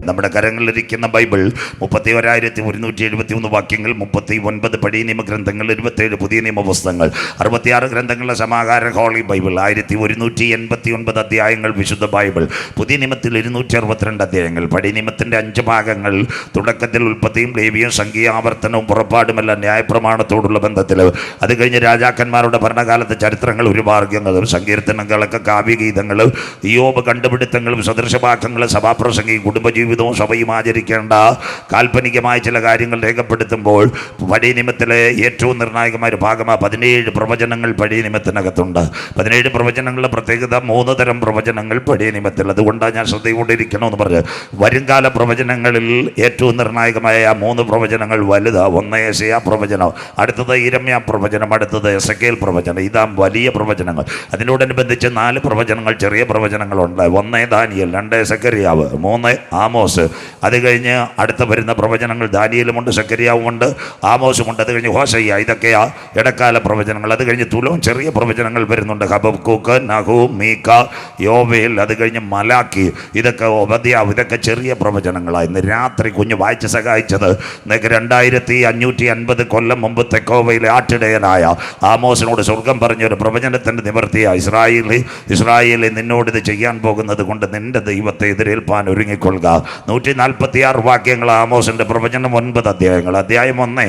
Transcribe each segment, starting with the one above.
നമ്മുടെ കരങ്ങളിലിരിക്കുന്ന ബൈബിൾ 31,171 വാക്യങ്ങൾ, 39 പഴയ നിയമഗ്രന്ഥങ്ങൾ, 27 പുതിയ നിയമപുസ്തകങ്ങൾ, 66 ഗ്രന്ഥങ്ങളുടെ സമാഹാര ഹോളി ബൈബിൾ, 1189 അധ്യായങ്ങൾ വിശുദ്ധ ബൈബിൾ. പുതിയ നിയമത്തിൽ 262 അധ്യായങ്ങൾ. പഴയ നിയമത്തിൻ്റെ 5 ഭാഗങ്ങൾ തുടക്കത്തിൽ ഉൽപ്പത്തിയും ലേവിയും സംഖ്യാവർത്തനവും പുറപ്പാടുമെല്ലാം ന്യായപ്രമാണത്തോടുള്ള ബന്ധത്തിൽ. അത് കഴിഞ്ഞ് രാജാക്കന്മാരുടെ ഭരണകാലത്തെ ചരിത്രങ്ങൾ, ഒരു മാർഗ്ഗങ്ങളും സങ്കീർത്തനങ്ങളൊക്കെ, കാവ്യഗീതങ്ങൾ, യോബ് കണ്ടുപിടുത്തങ്ങളും സദൃശവാക്യങ്ങളും, സഭാപ്രസംഗിയും കുടുംബജീവിതവും സഭയും ആചരിക്കേണ്ട കാൽപ്പനികമായ ചില കാര്യങ്ങൾ രേഖപ്പെടുത്തുമ്പോൾ പഴയ നിയമത്തിലെ ഏറ്റവും നിർണായകമായ ഒരു ഭാഗമാണ് 17 പ്രവചനങ്ങൾ പഴയ നിയമത്തിനകത്തുണ്ട്. 17 പ്രവചനങ്ങളുടെ പ്രത്യേകത 3 തരം പ്രവചനങ്ങൾ പഴയ നിയമത്തിൽ. അതുകൊണ്ടാണ് ഞാൻ ശ്രദ്ധയോടിരിക്കണമെന്ന് പറഞ്ഞ്. വരുംകാല പ്രവചനങ്ങളിൽ ഏറ്റവും നിർണായകമായ 3 പ്രവചനങ്ങൾ വലുതാണ്. ഒന്ന് യെശയ്യാ പ്രവചനം, അടുത്തത് യിരെമ്യാ പ്രവചനം, അടുത്തത് എസെക്കേൽ പ്രവചനം. ഇതാ വലിയ പ്രവചനങ്ങൾ. അതിനോടനുബന്ധിച്ച് 4 പ്രവചനങ്ങൾ, ചെറിയ പ്രവചനങ്ങളുണ്ട്. 1 ദാനിയേൽ, 2 സെക്കറിയാവ്, 3 ആമോസ്. അത് കഴിഞ്ഞ് അടുത്ത വരുന്ന പ്രവചനങ്ങൾ ദാനിയേലുമുണ്ട്, സെക്കറിയാവുമുണ്ട്, ആമോസുമുണ്ട്. അത് കഴിഞ്ഞ് ഹോശയ്യ. ഇതൊക്കെയാ ഇടക്കാല പ്രവചനങ്ങൾ. അത് കഴിഞ്ഞ് തുലോം ചെറിയ പ്രവചനങ്ങൾ വരുന്നുണ്ട്. ഹബക്കൂക്ക്, നഹൂം, മീക, യോവേൽ, അത് കഴിഞ്ഞ് മലാക്കി, ഇതൊക്കെ ഒബദ്യാവ്. ഇതൊക്കെ ചെറിയ പ്രവചനങ്ങളാണ്. ഇന്ന് രാത്രി കുഞ്ഞ് വായിച്ച് സഹായിച്ചത് 2550 കൊല്ലം മുമ്പ് തെക്കോവയിലെ ആട്ടിടയനായ ആമോസിനോട് സ്വർഗം പറഞ്ഞൊരു പ്രവചനത്തിൻ്റെ നിവൃത്തിയാണ്. ഇസ്രായേലി നിന്നോടിത് ചെയ്യാൻ പോകുന്നത് കൊണ്ട് നിന്റെ ദൈവത്തെ എതിരേൽപ്പാൻ ഒരുങ്ങിക്കൊള്ളുക. 146 വാക്യങ്ങൾ ആമോസിൻ്റെ പ്രവചനം, 9 അധ്യായങ്ങൾ. അധ്യായം 1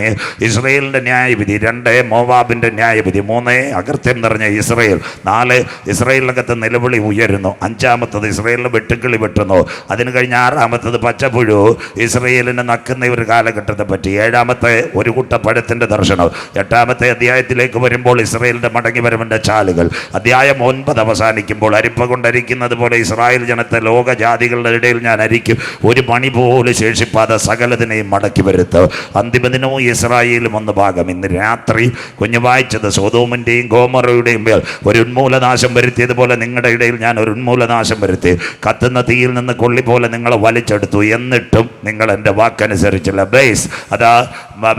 ഇസ്രായേലിൻ്റെ ന്യായവിധി, 2 മോവാബിൻ്റെ ന്യായവിധി, 3 അകൃത്യം നിറഞ്ഞ ഇസ്രായേൽ, 4 ഇസ്രായേലിനകത്ത് നിലവിളി ഉയരുന്നു, 5-ാമത്തത് ഇസ്രായേലിന് വെട്ടുക്കിളി വെട്ടുന്നു, അതിന് കഴിഞ്ഞ് 6-ാമത്തത് പച്ചപ്പുഴു ഇസ്രായേലിനെ നക്കുന്ന ഒരു കാലഘട്ടത്തെ പറ്റി, 7-ാമത്തെ ഒരു കുട്ട പഴത്തിൻ്റെ ദർശനം, 8-ാമത്തെ അധ്യായത്തിലേക്ക് വരുമ്പോൾ ഇസ്രായേലിൻ്റെ മടങ്ങിവരവിൻ്റെ ചാലുകൾ. അധ്യായം 9 അവസാനിക്കുമ്പോൾ അരിപ്പ കൊണ്ടരിക്കുന്നത് പോലെ ഇസ്രായേൽ ജനത്തെ ലോകജാതികളുടെ ഇടയിൽ ഞാൻ അരിക്കും, ഒരു മണി പോലും ശേഷിപ്പാതെ സകലതിനെയും മടക്കി വരുത്തും. അന്തിമദിനവും ഇസ്രായേലും 1 ഭാഗം. ഇന്ന് രാത്രി കുഞ്ഞു വായിച്ചത് സൊദോമിൻ്റെയും ഗോമോറയുടെയും മേൽ ഒരു ഉന്മൂലനാശം വരുത്തിയതുപോലെ നിങ്ങളുടെ ഇടയിൽ ഞാൻ ഒരു ഉന്മൂലനാശം വരുത്തി. കത്തുന്ന തീയിൽ നിന്ന് കൊള്ളി പോലെ നിങ്ങളെ വലിച്ചെടുത്തു, എന്നിട്ടും നിങ്ങൾ എൻ്റെ വാക്കനുസരിച്ചില്ല. ബേസ്, അതാ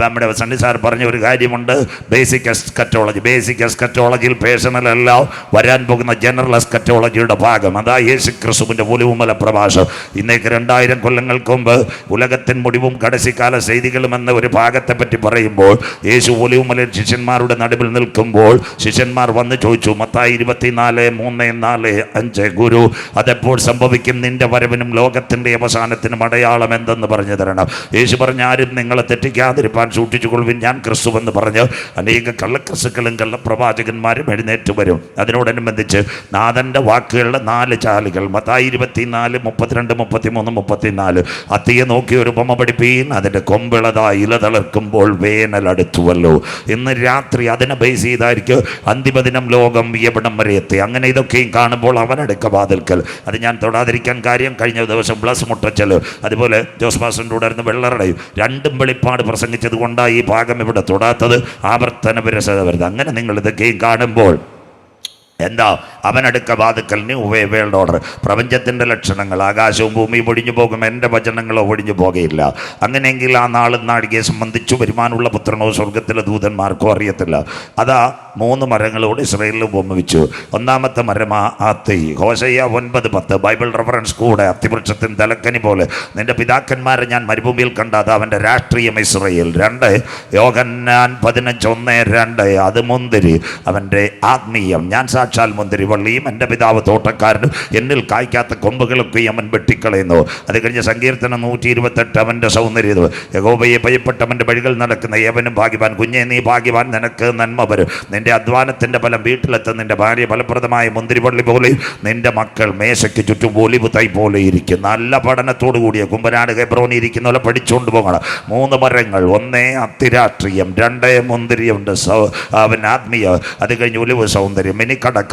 നമ്മുടെ സണ്ണി സാർ പറഞ്ഞ ഒരു കാര്യമുണ്ട്, ബേസിക് എസ്കറ്റോളജി. ബേസിക് എസ്കറ്റോളജിയിൽ പേഴ്സണൽ അല്ല, വരാൻ പോകുന്ന ജനറൽ എസ്കറ്റോളജിയുടെ ഭാഗം. അതാ യേശു ക്രിസ്തുവിൻ്റെ ഒലിവുമല പ്രഭാഷണം. ഇന്നേക്ക് 2000 കൊല്ലങ്ങൾക്ക് മുമ്പ് ഉലകത്തിൻ മുടിവും കടശിക്കാല ചെയ്തികളും എന്ന ഒരു ഭാഗത്തെ പറ്റി പറയുമ്പോൾ യേശു ഒലിവുമലയിൽ ശിഷ്യന്മാരുടെ നടുവിൽ നിൽക്കുമ്പോൾ ശിഷ്യന്മാർ വന്ന് ചോദിച്ചു, മത്തായി 24:3-4-5, ഗുരു അതെപ്പോൾ സംഭവിക്കും? നിന്റെ വരവിനും ലോകത്തിൻ്റെ അവസാനത്തിനും അടയാളം എന്തെന്ന് പറഞ്ഞു തരണം. യേശു പറഞ്ഞ, ആരും നിങ്ങളെ തെറ്റിക്കാതിരിപ്പാൻ സൂക്ഷിച്ചുകൊള്ളുവിൻ, ഞാൻ ക്രിസ്തുവെന്ന് പറഞ്ഞ് അനേക കള്ളക്രിസ്തുക്കളും കള്ളപ്രവാചകന്മാരും എഴുന്നേറ്റ് വരും. അതിനോടനുബന്ധിച്ച് നാഥൻ്റെ വാക്കുകളുടെ 4 ചാലുകൾ, മത്തായി 24:32, 33, 34. അത്തിയെ നോക്കി ഒരു ഉപമ പഠിപ്പീൻ, അതിൻ്റെ കൊമ്പിളതാ ഇല തളിർക്കുമ്പോൾ വേനൽ അടുത്തുവല്ലോ. ഇന്ന് രാത്രി അതിനെ ബേസ് ചെയ്തായിരിക്കും അന്തിമദിനം ലോകം എവിടം വരെ എത്തി. അങ്ങനെ ഇതൊക്കെയും കാണുമ്പോൾ അവനടുക്ക വാതിൽക്കൽ. അത് ഞാൻ തൊടാതിരിക്കാൻ കാര്യം, കഴിഞ്ഞ ദിവസം ബ്ലസ് മുട്ടച്ചൽ, അതുപോലെ ജോസ് പാസ്റ്ററിൻ്റെ കൂടെ ആയിരുന്നു വെള്ളറടയും, 2ഉം വെളിപ്പാട് പ്രസംഗിച്ചത് കൊണ്ടാണ് ഈ ഭാഗം ഇവിടെ തൊടാത്തത്. ആവർത്തന വിരസത വരുന്നത്. അങ്ങനെ നിങ്ങൾ ഇതൊക്കെയും കാണുമ്പോൾ എന്താ? അവനടുക്ക വാതുക്കൽ, ന്യൂ വേൾഡ് ഓർഡർ. പ്രപഞ്ചത്തിൻ്റെ ലക്ഷണങ്ങൾ, ആകാശവും ഭൂമിയും ഒഴിഞ്ഞു പോകും, എൻ്റെ വചനങ്ങളോ ഒഴിഞ്ഞു പോകുകയില്ല. അങ്ങനെയെങ്കിൽ ആ നാളും നാഴികയെ സംബന്ധിച്ചു വരുമാനുള്ള പുത്രനോ സ്വർഗത്തിലെ ദൂതന്മാർക്കോ അറിയത്തില്ല. അതാ 3 മരങ്ങളോട് ഇസ്രായേലിൽ ഉപമിച്ചു. 1-ാമത്തെ മരമാ അത്തി. ഹോശയ്യ 9:10 ബൈബിൾ റെഫറൻസ് കൂടെ. അത്തിവൃക്ഷത്തിൻ തലക്കനി പോലെ നിന്റെ പിതാക്കന്മാരെ ഞാൻ മരുഭൂമിയിൽ കണ്ട, അത് അവൻ്റെ രാഷ്ട്രീയം ഇസ്രായേൽ. 2 യോഹന്നാൻ 15:1-2 അത് മുന്തിരി, അവൻ്റെ ആത്മീയം. ഞാൻ സാക്ഷാൽ മുന്തിരി വള്ളിയും എൻ്റെ പിതാവ് തോട്ടക്കാരനും, എന്നിൽ കായ്ക്കാത്ത കൊമ്പുകളൊക്കെ അവൻ വെട്ടിക്കളയുന്നു. അത് കഴിഞ്ഞ് സങ്കീർത്തനം 128 അവൻ്റെ സൗന്ദര്യം. യഹോവയെ ഭയപ്പെട്ടവൻ്റെ വഴികൾ നടക്കുന്ന ഏവനും ഭാഗ്യവാൻ. കുഞ്ഞെ നീ ഭാഗ്യവാൻ, നിനക്ക് നന്മ വരും. നിന്റെ അധ്വാനത്തിൻ്റെ ഫലം വീട്ടിലെത്തും. നിന്റെ ഭാര്യ ഫലപ്രദമായ മുന്തിരിവള്ളി പോലെ, നിന്റെ മക്കൾ മേശയ്ക്ക് ചുറ്റും ഒലിവ് തൈ പോലെ ഇരിക്കും. നല്ല പഠനത്തോടു കൂടിയ കുമ്പനാട് ഹെബ്രോനി ഇരിക്കുന്ന പോലെ പഠിച്ചുകൊണ്ട് പോകണം. 3 മരങ്ങൾ, 1 അത്തിരാഷ്ട്രീയം, 2 മുന്തിരിയുണ്ട്, അവൻ ആത്മീയ, അത് കഴിഞ്ഞ് ഒലിവ് സൗന്ദര്യം. ഇനി കടക്കാം.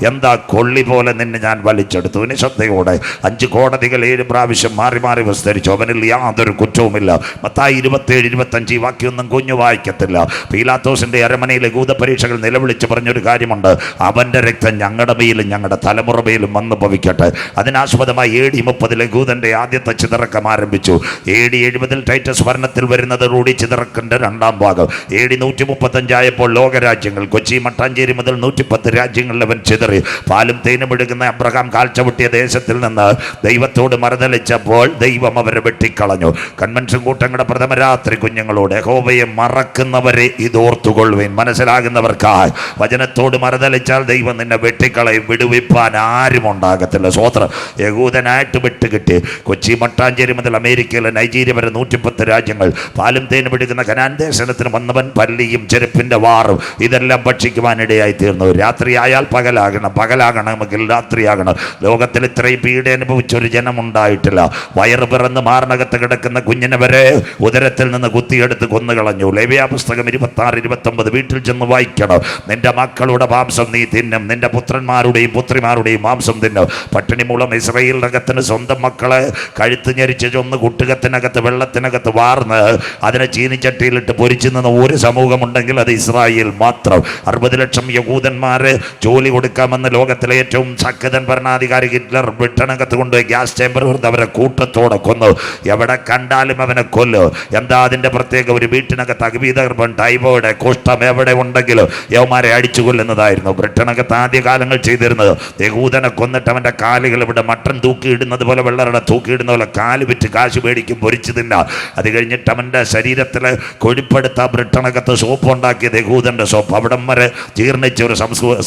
എന്താ? കൊള്ളി പോലെ നിന്നെ ഞാൻ വലിച്ചെടുത്തു. ഇനി ശ്രദ്ധയോടെ. 5 കോടതികൾ 7 പ്രാവശ്യം മാറി മാറി വിസ്തരിച്ചു, അവനിൽ യാതൊരു കുറ്റവുമില്ല. മത്തായി 27:25 ഈ വാക്യമൊന്നും കുഞ്ഞു വായിക്കത്തില്ല. പീലാത്തോസിൻ്റെ അരമനയിലെ ഭൂതപരീക്ഷകൾ നിലവിളിച്ച് പറഞ്ഞൊരു കാര്യമുണ്ട്, അവൻ്റെ രക്തം ഞങ്ങളുടെ മേലും ഞങ്ങളുടെ തലമുറ മേലും വന്നു ഭവിക്കട്ടെ. അതിനാസ്പദമായി AD 30 യഹൂദൻ്റെ ആദ്യത്തെ ചിതറക്കം ആരംഭിച്ചു. AD 70 ടൈറ്റസ് ഭരണത്തിൽ വരുന്നത് റൂഡി ചിതറക്കിൻ്റെ 2-ാം ഭാഗം. AD 135 ആയപ്പോൾ ലോകരാജ്യങ്ങൾ, കൊച്ചി മട്ടാഞ്ചേരി മുതൽ 110 രാജ്യങ്ങൾ എല്ലാവൻ ചിതറി. പാലും തേനും എടുക്കുന്ന അബ്രഹാം കാൽച്ചവിട്ടിയ ദേശത്തിൽ നിന്ന് ദൈവത്തോട് മറുതലിച്ചപ്പോൾ ദൈവം അവരെ വെട്ടിക്കളഞ്ഞു. കൺവെൻഷൻ കൂട്ടങ്ങളുടെ പ്രഥമ രാത്രി കുഞ്ഞുങ്ങളോട് യഹോവയെ മറക്കുന്നവരെ ഇതോർത്തുകൊള്ളുവിൻ. മനസ്സിലാകുന്നവർക്കായി വചനത്തോട് മറുതലിച്ചാൽ ദൈവം നിന്നെ വെട്ടിക്കളയും. വിടുവിപ്പാൻ ആരും ഉണ്ടാകത്തില്ല. സ്വോത്രം. യഹൂദനായിട്ട് വിട്ടുകിട്ടി കൊച്ചി മട്ടാഞ്ചേരി മുതൽ അമേരിക്കയിലെ നൈജീരിയ വരെ 110 രാജ്യങ്ങൾ പാലും തേനും എടുക്കുന്ന കനാൻ ദേശത്തിന് വന്നവൻ പല്ലിയും ചെരുപ്പിന്റെ വാറും ഇതെല്ലാം ഭക്ഷിക്കുവാനിടയായി തീർന്നു. രാത്രിയായാൽ പകലാകണം, പകലാകണമെങ്കിൽ രാത്രിയാകണം. ലോകത്തിൽ ഇത്രയും പീഡ അനുഭവിച്ചൊരു ജനമുണ്ടായിട്ടില്ല. വയറ് പിറന്ന് മാറിനകത്ത് കിടക്കുന്ന കുഞ്ഞിനെ വരെ ഉദരത്തിൽ നിന്ന് കുത്തിയെടുത്ത് കൊന്നുകളഞ്ഞു. ലേവ്യ പുസ്തകം 26-29 വീട്ടിൽ ചെന്ന് വായിക്കണം. നിന്റെ മക്കളുടെ മാംസം നീ തിന്നും, നിന്റെ പുത്രന്മാരുടെയും പുത്രിമാരുടെയും മാംസം തിന്നും. പട്ടിണി മൂലം ഇസ്രായേലിനകത്തിന് സ്വന്തം മക്കളെ കഴുത്ത് ഞെരിച്ച് ചൊന്ന് കുട്ടുകത്തിനകത്ത് വെള്ളത്തിനകത്ത് വാർന്ന് അതിനെ ചീനിച്ചട്ടിയിലിട്ട് പൊരിച്ചു നിന്ന ഒരു സമൂഹമുണ്ടെങ്കിൽ അത് ഇസ്രായേൽ മാത്രം. 60 ലക്ഷം യഹൂദന്മാരെ ജോലി കൊടുക്കാമെന്ന് ലോകത്തിലെ ഏറ്റവും ശക്തൻ ഭരണാധികാരി ഹിറ്റ്ലർ ബ്രിട്ടനകത്ത് കൊണ്ടുപോയി ഗ്യാസ് ചേമ്പർ കൊടുത്ത് അവരെ കൂട്ടത്തോടെ കൊന്നു. എവിടെ കണ്ടാലും അവനെ കൊല്ലു. എന്താ അതിൻ്റെ പ്രത്യേക? ഒരു വീട്ടിനകത്ത് അഗ്നിഗർഭം, ടൈഫോയിഡ്, കുഷ്ഠം എവിടെ ഉണ്ടെങ്കിലും യവന്മാരെ അടിച്ചു കൊല്ലുന്നതായിരുന്നു ബ്രിട്ടനകത്ത് ആദ്യകാലങ്ങൾ ചെയ്തിരുന്നത്. യഹൂദനെ കൊന്നിട്ട് അവൻ്റെ കാലുകൾ ഇവിടെ മട്ടൻ തൂക്കിയിടുന്നത് പോലെ, വെള്ളറട തൂക്കിയിടുന്ന പോലെ കാല് വിറ്റ് കാശ് മേടിക്കും, പൊരിച്ചു തിന്ന. അത് കഴിഞ്ഞിട്ട് അവൻ്റെ ശരീരത്തിൽ കൊഴുപ്പെടുത്ത ബ്രിട്ടനകത്ത് സോപ്പ് ഉണ്ടാക്കിയത് യഹൂദൻ്റെ സോപ്പ്. അവിടം വരെ ജീർണിച്ച ഒരു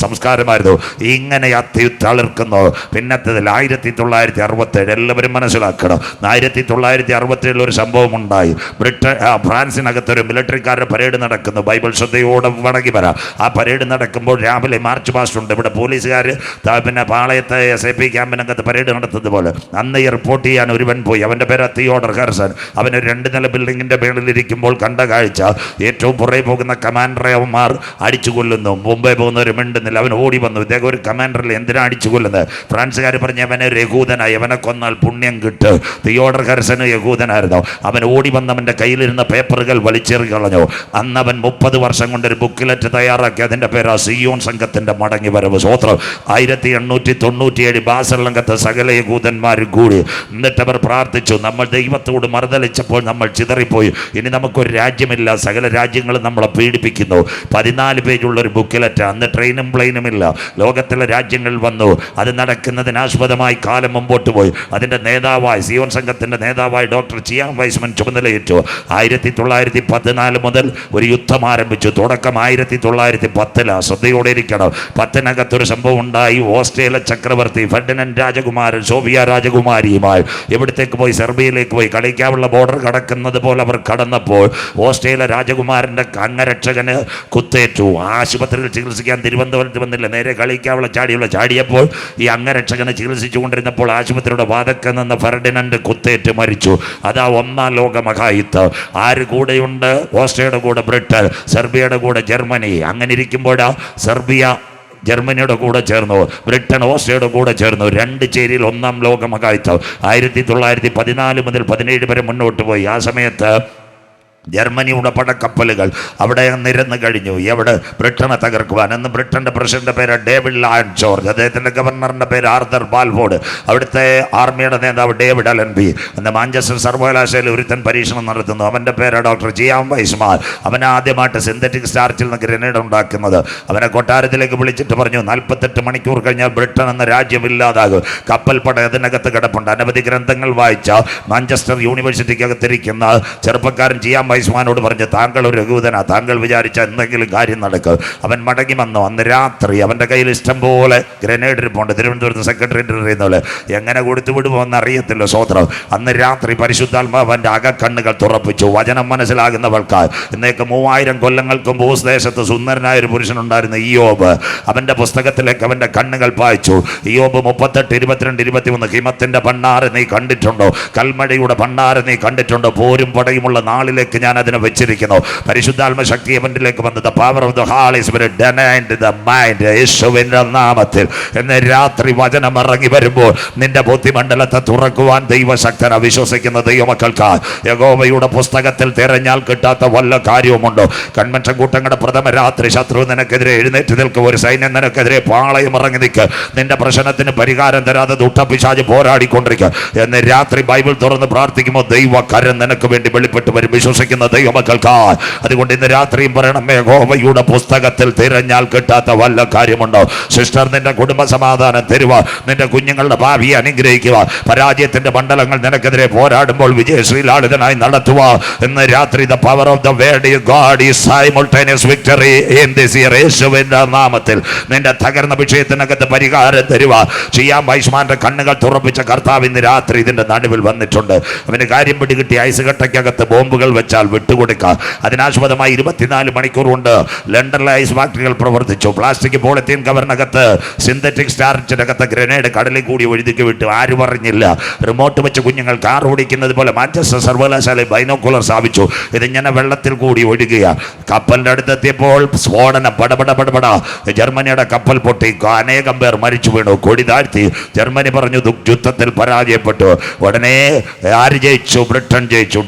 സംസ്കാരമായിരുന്നു. ഇങ്ങനെ തളിർക്കുന്നു. പിന്നത്തേതിൽ 1967 എല്ലാവരും മനസ്സിലാക്കണം. 1967 ഒരു സംഭവം ഉണ്ടായി. ഫ്രാൻസിനകത്തൊരു മിലിറ്ററിക്കാരുടെ പരേഡ് നടക്കുന്നു. ബൈബിൾ ശ്രദ്ധയോടെ വടങ്ങി വരാം. ആ പരേഡ് നടക്കുമ്പോൾ രാവിലെ മാർച്ച് പാസ്റ്റ് ഉണ്ട്. ഇവിടെ പോലീസുകാർ പിന്നെ പാളയത്തെ SAP ക്യാമ്പിനകത്ത് പരേഡ് നടത്തുന്നത് പോലെ അന്ന് ഈ റിപ്പോർട്ട് ചെയ്യാൻ ഒരുവൻ പോയി. അവൻ്റെ പേര് തിയോഡർ ഹെർസൺ. അവന് 2 നില ബിൽഡിങ്ങിൻ്റെ മേളിലിരിക്കുമ്പോൾ കണ്ട കാഴ്ച, ഏറ്റവും പുറകെ പോകുന്ന കമാൻഡറെ അവന്മാർ അടിച്ചു കൊല്ലുന്നു. മുംബൈ പോകുന്നവർ മിണ്ടുന്നില്ല. അവൻ ഓടി വന്നു. ഇദ്ദേഹം ഒരു കമാൻഡറിൽ എന്തിനാണ് അടിച്ചു കൊല്ലുന്നത്? ഫ്രാൻസുകാർ പറഞ്ഞ് അവനെ ഒരു യഹൂദനായി, അവനെ കൊന്നാൽ പുണ്യം കിട്ടും. തിയോഡർ ഹെർസന് യഹൂദനായിരുന്നു. അവൻ ഓടി വന്നവൻ്റെ കയ്യിലിരുന്ന പേപ്പറുകൾ വലിച്ചെറി കളഞ്ഞു. അന്ന് അവൻ 30 വർഷം കൊണ്ടൊരു ബുക്കിലെറ്റ് തയ്യാറാക്കി. അതിൻ്റെ പേരാ സിയോൺ സംഘത്തിൻ്റെ മടങ്ങി വരവ്. സ്വോത്രം. 1897 ബാസലങ്കത്ത് സകല യഹൂദന്മാരും കൂടി. എന്നിട്ട് അവർ പ്രാർത്ഥിച്ചു. നമ്മൾ ദൈവത്തോട് മറുതലിച്ചപ്പോൾ നമ്മൾ ചിതറിപ്പോയി. ഇനി നമുക്കൊരു രാജ്യമില്ല, സകല രാജ്യങ്ങളും നമ്മളെ പീഡിപ്പിക്കുന്നു. 14 പേജുള്ളൊരു ബുക്കിലെറ്റ്. അന്ന് ട്രെയിനും പ്ലെയിനും ഇല്ല. ലോകത്തിലെ രാജ്യങ്ങൾ വന്നു. അത് നടക്കുന്നതിനാസ്പദമായി കാലം മുമ്പോട്ട് പോയി. അതിൻ്റെ നേതാവായി, സിയോൺ സംഘത്തിൻ്റെ നേതാവായി ഡോക്ടർ ചിയാൻ വൈസ്മൻ ചുമതലയേറ്റു. 1914 മുതൽ ഒരു യുദ്ധം ആരംഭിച്ചു. തുടക്കം 1910. ശ്രദ്ധയോടെ ഇരിക്കണം. 10-നകത്തൊരു സംഭവം ഉണ്ടായി. ഓസ്ട്രേലിയ ചക്രവർത്തി ഫെർഡിനൻഡ് രാജകുമാരൻ സോഫിയ രാജകുമാരിയുമായി എവിടത്തേക്ക് പോയി? സെർബിയയിലേക്ക് പോയി. കളിക്കാവുള്ള ബോർഡർ കടക്കുന്നത് പോലെ അവർ കടന്നപ്പോൾ ഓസ്ട്രേലിയ രാജകുമാരൻ്റെ അംഗരക്ഷകന് കുത്തേറ്റു. ആശുപത്രിയിൽ ചികിത്സിക്കാൻ തിരുവനന്തപുരത്ത് വന്നില്ല. നേരെ കളിക്കാവുള്ള ചാടിയപ്പോൾ ഈ അംഗരക്ഷകനെ ചികിത്സിച്ചു കൊണ്ടിരുന്നപ്പോൾ ആശുപത്രിയുടെ വാതക്കെ നിന്ന് ഫെർഡിനൻഡ് കുത്തേറ്റ് മരിച്ചു. അതാ 1-ാം ലോക മഹായുദ്ധം. ആര് കൂടെയുണ്ട്? ഓസ്ട്രേലിയയുടെ കൂടെ ബ്രിട്ടൻ, സെർബിയയുടെ കൂടെ ജർമ്മനി. അങ്ങനെ ഇരിക്കുമ്പോഴാ സെർബിയ ജർമ്മനിയുടെ കൂടെ ചേർന്നു, ബ്രിട്ടൻ ഓസ്ട്രേലിയയുടെ കൂടെ ചേർന്നു. 2 ചേരിയിൽ 1-ാം ലോക മഹായുദ്ധം 1914 മുതൽ 17 വരെ മുന്നോട്ട് പോയി. ആ സമയത്ത് ജർമ്മനിയുടെ പടക്കപ്പലുകൾ അവിടെ നിരന്ന് കഴിഞ്ഞു. എവിടെ? ബ്രിട്ടനെ തകർക്കുവാൻ. അന്ന് ബ്രിട്ടൻ്റെ പ്രസിഡന്റ് പേര് ഡേവിഡ് ലായഡ് ജോർജ്. അദ്ദേഹത്തിൻ്റെ ഗവർണറിൻ്റെ പേര് ആർതർ ബാൽഫോർഡ്. അവിടുത്തെ ആർമിയുടെ നേതാവ് ഡേവിഡ് അലൻബി. അന്ന് മാഞ്ചസ്റ്റർ സർവകലാശാലയിൽ ഒരുത്തൻ പരീക്ഷണം നടത്തുന്നു. അവൻ്റെ പേര് ഡോക്ടർ ജിയാൻ വൈസ്മാൻ. അവൻ ആദ്യമായിട്ട് സിന്തറ്റിക് സ്റ്റാർച്ചിൽ നിന്ന് ഗ്രനേഡ് ഉണ്ടാക്കുന്നത്. അവനെ കൊട്ടാരത്തിലേക്ക് വിളിച്ചിട്ട് പറഞ്ഞു, 48 മണിക്കൂർ കഴിഞ്ഞാൽ ബ്രിട്ടൻ എന്ന രാജ്യമില്ലാതാകും. കപ്പൽ പട അതിനകത്ത് കിടപ്പുണ്ട്. അനവധി ഗ്രന്ഥങ്ങൾ വായിച്ച മാഞ്ചസ്റ്റർ യൂണിവേഴ്സിറ്റിക്കകത്തിരിക്കുന്ന ചെറുപ്പക്കാരൻ ജിയാൻ വൈസ്മാനോട് പറഞ്ഞ്, താങ്കൾ ഒരു യഹൂദനാ, താങ്കൾ വിചാരിച്ച എന്തെങ്കിലും കാര്യം നടക്കും. അവൻ മടങ്ങി വന്നു. അന്ന് രാത്രി അവൻ്റെ കയ്യിൽ ഇഷ്ടം പോലെ ഗ്രനേഡ് ഇരിപ്പുണ്ട്. തിരുവനന്തപുരത്ത് സെക്രട്ടറിയേറ്റ് അറിയുന്ന പോലെ. എങ്ങനെ കൊടുത്തു വിടുമോന്ന് അറിയത്തില്ല. സ്വോത്രം. അന്ന് രാത്രി പരിശുദ്ധാത്മാവ് അവൻ്റെ അകക്കണ്ണുകൾ തുറപ്പിച്ചു. വചനം മനസ്സിലാകുന്നവൾക്ക്. ഇന്നേക്ക് 3000 കൊല്ലങ്ങൾക്ക് മുമ്പ് ദേശത്ത് സുന്ദരനായ ഒരു പുരുഷനുണ്ടായിരുന്നു, ഇയ്യോബ്. അവൻ്റെ പുസ്തകത്തിലേക്ക് അവൻ്റെ കണ്ണുകൾ പായിച്ചു. ഇയ്യോബ് 38, 22, 23. ഹിമത്തിൻ്റെ ഭണ്ഡാരം നീ കണ്ടിട്ടുണ്ടോ? കൽമഴയുടെ ഭണ്ഡാരം നീ കണ്ടിട്ടുണ്ടോ? പോരും പടയുമുള്ള നാളിലേക്ക് ഞാൻ അതിനെ വെച്ചിരിക്കുന്നു. പരിശുദ്ധാത്മ ശക്തി അവനിലേക്ക് വന്നത്. Power of the Holy Spirit denied the mind. യേശുവിന്റെ നാമത്തിൽ ഇന്ന് രാത്രി വചനം ഇറങ്ങി വരുമ്പോൾ നിന്റെ ബുദ്ധിമണ്ഡലത്തെ തുറക്കുവാൻ ദൈവശക്തന വിശ്വസിക്കുന്ന ദൈവമക്കൾക്ക് യഹോവയുടെ പുസ്തകത്തിൽ തിരഞ്ഞാൽ കിട്ടാത്ത വല്ല കാര്യവുമുണ്ടോ? കൺവെൻഷൻ കൂട്ടങ്ങളുടെ പ്രഥമ രാത്രി ശത്രു നിനക്കെതിരെ എഴുന്നേറ്റ് നിൽക്കുക. ഒരു സൈന്യം നിനക്കെതിരെ പാളയം ഇറങ്ങി നിൽക്കുക. നിന്റെ പ്രശ്നത്തിന് പരിഹാരം തരാതെ ദുഷ്ടപിശാച് പോരാടിക്കൊണ്ടിരിക്കുക. എന്ന് രാത്രി ബൈബിൾ തുറന്ന് പ്രാർത്ഥിക്കുമ്പോൾ ദൈവ കരം നിനക്ക് വേണ്ടി വെളിപ്പെട്ട് വരും. വിശ്വസിക്കുക. വിശ്വസിക്കുന്ന ദൈവമക്കൾക്കാ. അതുകൊണ്ട് ഇന്ന് രാത്രിയും പറയണം, യഹോവയുടെ പുസ്തകത്തിൽ തിരഞ്ഞാൽ കിട്ടാത്ത വല്ല കാര്യമുണ്ടോ? സിസ്റ്റർ, നിന്റെ കുടുംബ സമാധാനം തരുക, നിന്റെ കുഞ്ഞുങ്ങളുടെ ഭാവിയെ അനുഗ്രഹിക്കുക, പരാജയത്തിന്റെ മണ്ഡലങ്ങൾ നിനക്കെതിരെ പോരാടുമ്പോൾ വിജയശ്രീലാളിതനായി നടത്തുക. ഇന്ന് രാത്രി the power of the word of God is simultaneous victory in this year. യേശുവിന്റെ നാമത്തിൽ നിന്റെ തകർന്ന വിഷയത്തിനകത്ത് പരിഹാരം തരുക. ചെയ്യാൻ വൈഷ്മാന്റെ കണ്ണുകൾ തുറപ്പിച്ച കർത്താവ് ഇന്ന് രാത്രി ഇതിന്റെ നടുവിൽ വന്നിട്ടുണ്ട്. അവന് കാര്യം പിടികിട്ടി ഐസ് കട്ടയ്ക്കകത്ത് ബോംബുകൾ വെച്ചാൽ വിട്ടുകൊടുക്കുക. അതിനാസ്പദമായി 24 മണിക്കൂർ കൊണ്ട് ലണ്ടനിലെ ഐസ് ഫാക്ടറികൾ പ്രവർത്തിച്ചു. പ്ലാസ്റ്റിക് പോളിത്തീൻ കവറിനകത്ത് സിന്തറ്റിക് സ്റ്റാർച്ചിനകത്ത് ഗ്രനേഡ് കടലിൽ കൂടി ഒഴുതിക്ക് വിട്ടു. ആരും അറിഞ്ഞില്ല. റിമോട്ട് വെച്ച് കുഞ്ഞുങ്ങൾ കാർ ഓടിക്കുന്നത് പോലെ മാഞ്ചസ്റ്റർ സർവകലാശാല ബൈനോക്കുലർ സ്ഥാപിച്ചു. ഇതിങ്ങനെ വെള്ളത്തിൽ കൂടി ഒഴുകുക. കപ്പലിന്റെ അടുത്തെത്തിയപ്പോൾ സ്ഫോടനം, പടപട. ജർമ്മനിയുടെ കപ്പൽ പൊട്ടി, അനേകം പേർ മരിച്ചു വീണു. കൊടി താഴ്ത്തി. ജർമ്മനി പറഞ്ഞു യുദ്ധത്തിൽ പരാജയപ്പെട്ടു. ഉടനെ ആര് ജയിച്ചു? ബ്രിട്ടൻ ജയിച്ചു.